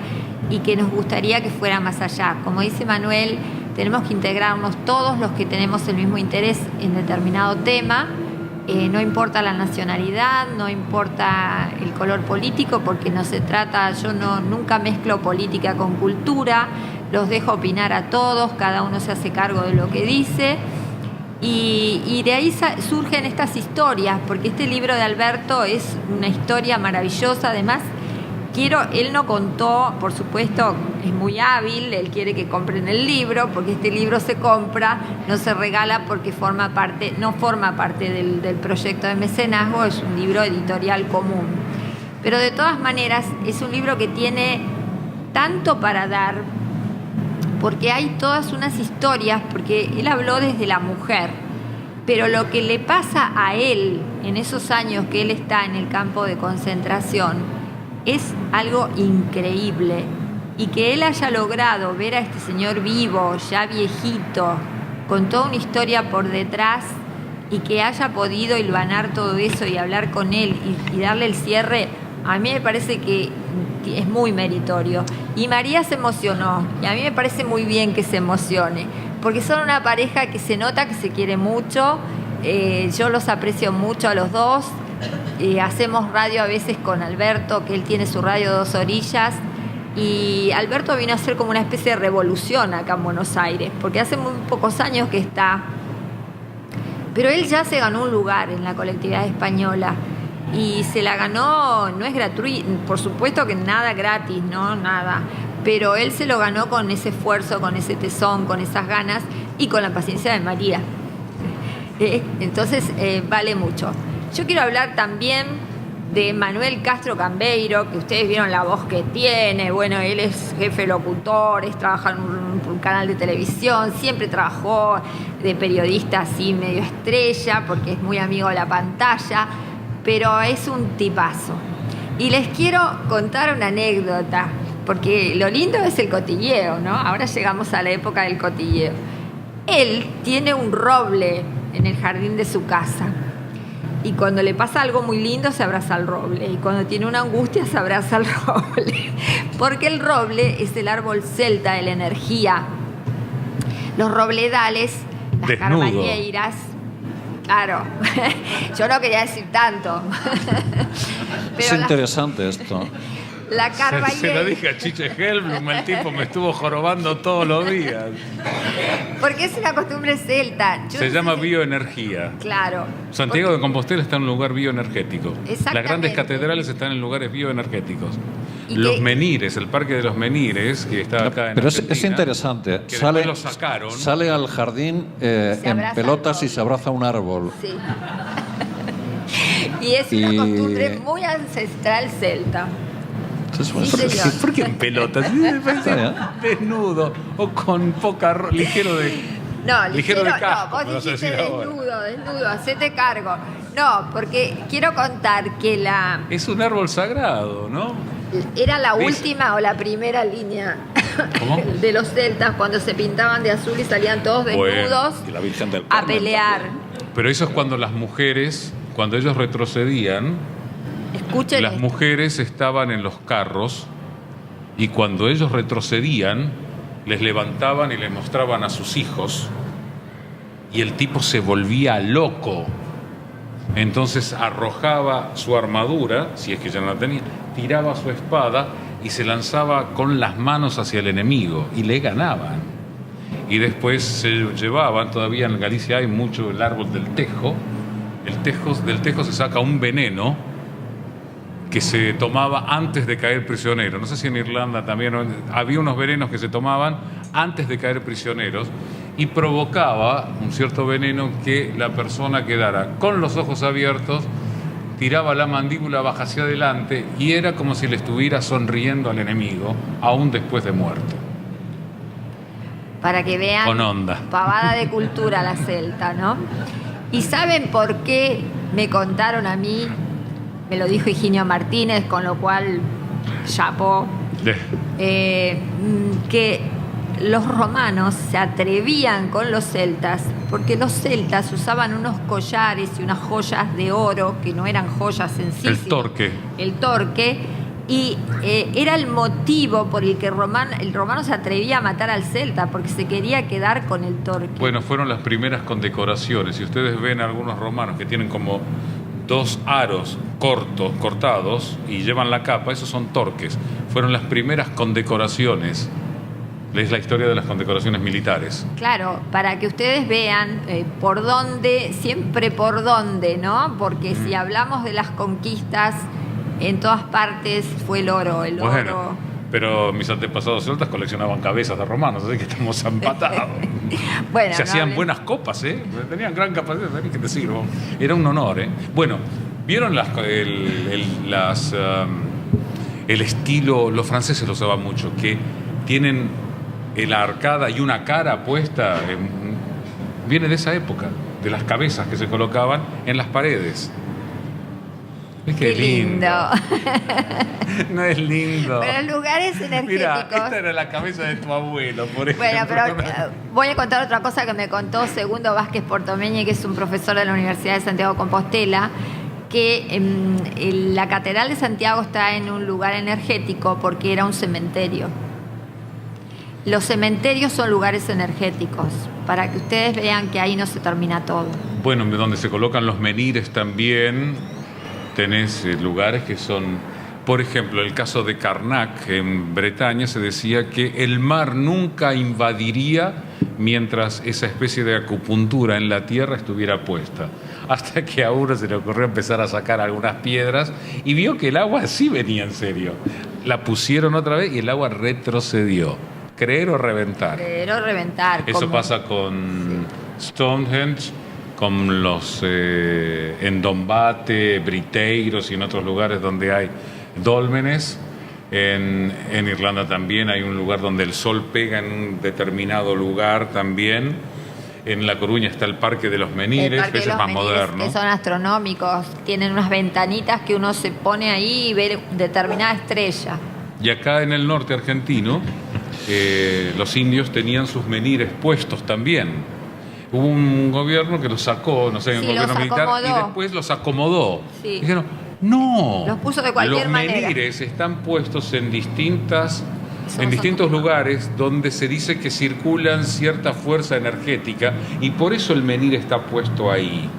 y que nos gustaría que fuera más allá. Como dice Manuel, tenemos que integrarnos todos los que tenemos el mismo interés en determinado tema. No importa la nacionalidad, no importa el color político, porque no se trata, yo nunca mezclo política con cultura, los dejo opinar a todos, cada uno se hace cargo de lo que dice, y de ahí surgen estas historias, porque este libro de Alberto es una historia maravillosa. Además, él no contó, por supuesto, es muy hábil, él quiere que compren el libro, porque este libro se compra, no se regala porque no forma parte del proyecto de mecenazgo, es un libro editorial común. Pero de todas maneras, es un libro que tiene tanto para dar, porque hay todas unas historias, porque él habló desde la mujer, pero lo que le pasa a él en esos años que él está en el campo de concentración es algo increíble, y que él haya logrado ver a este señor vivo, ya viejito, con toda una historia por detrás, y que haya podido hilvanar todo eso y hablar con él y darle el cierre, a mí me parece que es muy meritorio. Y María se emocionó, y a mí me parece muy bien que se emocione, porque son una pareja que se nota que se quiere mucho. Yo los aprecio mucho a los dos. Hacemos radio a veces con Alberto, que él tiene su radio Dos Orillas, y Alberto vino a hacer como una especie de revolución acá en Buenos Aires, porque hace muy pocos años que está, pero él ya se ganó un lugar en la colectividad española, y se la ganó, no es gratuito, por supuesto que nada gratis, no, nada, pero él se lo ganó con ese esfuerzo, con ese tesón, con esas ganas y con la paciencia de María. Entonces vale mucho. Yo quiero hablar también de Manuel Castro Cambeiro, que ustedes vieron la voz que tiene. Bueno, él es jefe locutor, trabaja en un canal de televisión, siempre trabajó de periodista así medio estrella, porque es muy amigo de la pantalla, pero es un tipazo. Y les quiero contar una anécdota, porque lo lindo es el cotilleo, ¿no? Ahora llegamos a la época del cotilleo. Él tiene un roble en el jardín de su casa. Y cuando le pasa algo muy lindo se abraza al roble, y cuando tiene una angustia se abraza al roble, porque el roble es el árbol celta de la energía. Los robledales, las carballeiras, claro, yo no quería decir tanto. Pero es interesante esto. La carva Se lo dije a Chiche Helblum, el tipo me estuvo jorobando todos los días. Porque es una costumbre celta. Yo Se no llama sé si- bioenergía. Claro. Santiago de Compostela está en un lugar bioenergético. Exactamente. Las grandes catedrales están en lugares bioenergéticos. Y Los que- Menires, el Parque de los Menires, que está acá en Pero es Argentina, interesante. que Sale, después lo sacaron. sale al jardín Se en abraza pelotas al y se abraza a un árbol. Sí. Y es una Y- costumbre muy ancestral celta. Entonces, Sí, señor. ¿Por qué en pelotas? Me parece Está bien. desnudo o con poca ligero de... No, Ligero de casco, no, vos me vas a dijiste decir ahora. desnudo, hacete cargo. No, porque quiero contar que Es un árbol sagrado, ¿no? era la Dice- última o la primera línea ¿Cómo? de los celtas cuando se pintaban de azul y salían todos desnudos Y la Virgen del a Carmen pelear. Pero eso es cuando las mujeres, cuando ellos retrocedían, Escuchen las esto. mujeres estaban en los carros y cuando ellos retrocedían, les levantaban y les mostraban a sus hijos y el tipo se volvía loco. Entonces arrojaba su armadura, si es que ya no la tenía, tiraba su espada y se lanzaba con las manos hacia el enemigo y le ganaban. Y después se llevaban, todavía en Galicia hay mucho el árbol del tejo. Del tejo se saca un veneno que se tomaba antes de caer prisionero. No sé si en Irlanda también había unos venenos que se tomaban antes de caer prisioneros y provocaba un cierto veneno que la persona quedara con los ojos abiertos, tiraba la mandíbula baja hacia adelante y era como si le estuviera sonriendo al enemigo, aún después de muerto. Para que vean. Con onda. Pavada de cultura la celta, ¿no? ¿Y saben por qué me contaron a mí? Me lo dijo Higinio Martínez, con lo cual chapó. Que los romanos se atrevían con los celtas porque los celtas usaban unos collares y unas joyas de oro que no eran joyas en sí. El sino torque. El torque. Y era el motivo por el que el romano se atrevía a matar al celta, porque se quería quedar con el torque. Bueno, fueron las primeras condecoraciones. Si ustedes ven algunos romanos que tienen como dos aros cortados y llevan la capa, esos son torques. Fueron las primeras condecoraciones. Es la historia de las condecoraciones militares. Claro, para que ustedes vean por dónde, siempre por dónde, ¿no? Porque si hablamos de las conquistas, en todas partes fue el oro, Bueno, oro. pero mis antepasados celtas coleccionaban cabezas de romanos, así que estamos empatados. Bueno, Se no hacían hablen. buenas copas, ¿eh? Tenían gran capacidad, ¿sabes qué te sirvo? Era un honor, ¿eh? Bueno, ¿vieron el estilo? Los franceses lo usaban mucho, que tienen la arcada y una cara puesta. Viene de esa época, de las cabezas que se colocaban en las paredes. Es que Qué es lindo. lindo. No es lindo. Pero lugares energéticos. Mira, esta era la cabeza de tu abuelo, por ejemplo. Bueno, pero voy a contar otra cosa que me contó Segundo Vázquez Portomeñi, que es un profesor de la Universidad de Santiago de Compostela, que la Catedral de Santiago está en un lugar energético porque era un cementerio. Los cementerios son lugares energéticos, para que ustedes vean que ahí no se termina todo. Bueno, donde se colocan los menires también tenés lugares que son, por ejemplo, el caso de Karnak en Bretaña, se decía que el mar nunca invadiría mientras esa especie de acupuntura en la tierra estuviera puesta. Hasta que a uno se le ocurrió empezar a sacar algunas piedras y vio que el agua sí venía en serio. La pusieron otra vez y el agua retrocedió. Creer o reventar. Pero reventar. Eso como- pasa con Stonehenge, con los en Dombate, Briteiros y en otros lugares donde hay dólmenes. En Irlanda también hay un lugar donde el sol pega en un determinado lugar también. En La Coruña está el Parque de los Menires, El Parque que de ese es los más Menires, moderno. que son astronómicos, tienen unas ventanitas que uno se pone ahí y ve determinada estrella. Y acá en el norte argentino, los indios tenían sus menires puestos también. Hubo un gobierno que los sacó, no sé, un Sí, gobierno los militar, y acomodó. después los acomodó. Sí. Dijeron, no, Los puso de cualquier los manera. menires están puestos en Son distintos acomodados. lugares donde se dice que circulan cierta fuerza energética y por eso el menir está puesto ahí.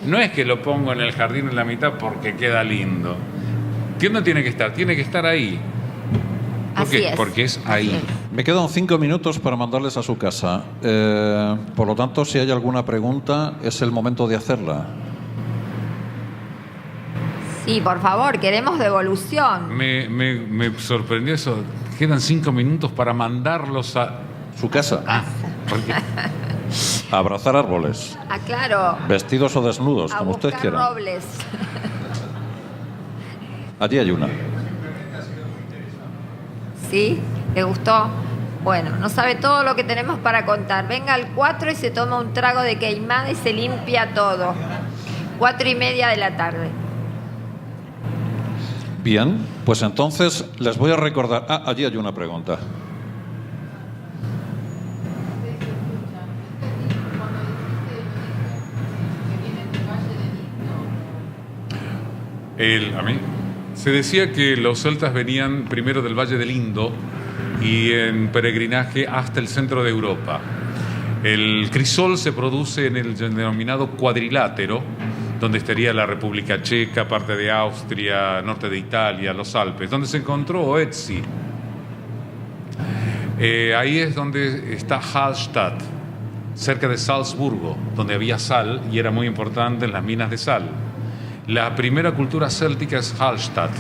No es que lo pongo en el jardín en la mitad porque queda lindo. ¿Dónde tiene que estar? Tiene que estar ahí. por Así qué? es. Porque es ahí. Me quedan 5 minutos para mandarles a su casa. Por lo tanto, si hay alguna pregunta, es el momento de hacerla. Sí, por favor, queremos devolución. Me sorprendió eso. Quedan 5 minutos para mandarlos a... Su casa. Porque A abrazar árboles. Ah, claro. Vestidos o desnudos, A como usted buscar quiera. robles. Allí hay una. ¿Sí? ¿Le gustó? Bueno, no sabe todo lo que tenemos para contar. Venga al 4 y se toma un trago de queimada y se limpia todo. 4:30 de la tarde. Bien, pues entonces les voy a recordar... Ah, allí hay una pregunta. a mí se decía que los celtas venían primero del Valle del Indo y en peregrinaje hasta el centro de Europa. El crisol se produce en el denominado cuadrilátero, donde estaría la República Checa, parte de Austria, norte de Italia, los Alpes, donde se encontró Ötzi. Ahí es donde está Hallstatt, cerca de Salzburgo, donde había sal y era muy importante en las minas de sal. La primera cultura céltica es Hallstatt,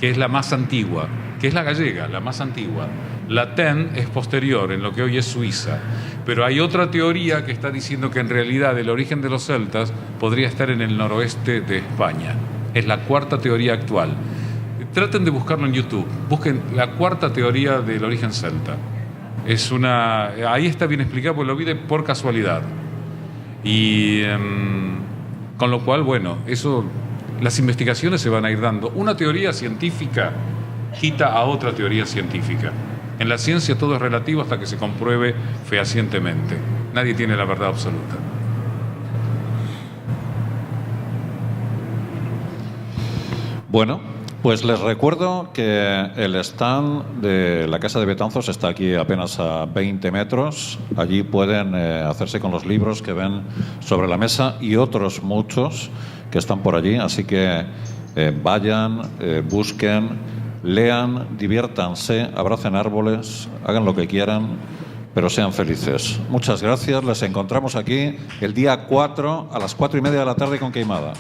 que es la más antigua, que es la gallega, la más antigua. La Ten es posterior, en lo que hoy es Suiza. Pero hay otra teoría que está diciendo que en realidad el origen de los celtas podría estar en el noroeste de España. Es la cuarta teoría actual. Traten de buscarlo en YouTube. Busquen la cuarta teoría del origen celta. Ahí está bien explicado, porque lo vi por casualidad. Y con lo cual, bueno, las investigaciones se van a ir dando. Una teoría científica quita a otra teoría científica. En la ciencia todo es relativo hasta que se compruebe fehacientemente. Nadie tiene la verdad absoluta. Bueno, pues les recuerdo que el stand de la Casa de Betanzos está aquí apenas a 20 metros. Allí pueden hacerse con los libros que ven sobre la mesa y otros muchos que están por allí. Así que vayan, busquen, lean, diviértanse, abracen árboles, hagan lo que quieran, pero sean felices. Muchas gracias. Les encontramos aquí el día 4 a las 4:30 de la tarde con Queimada.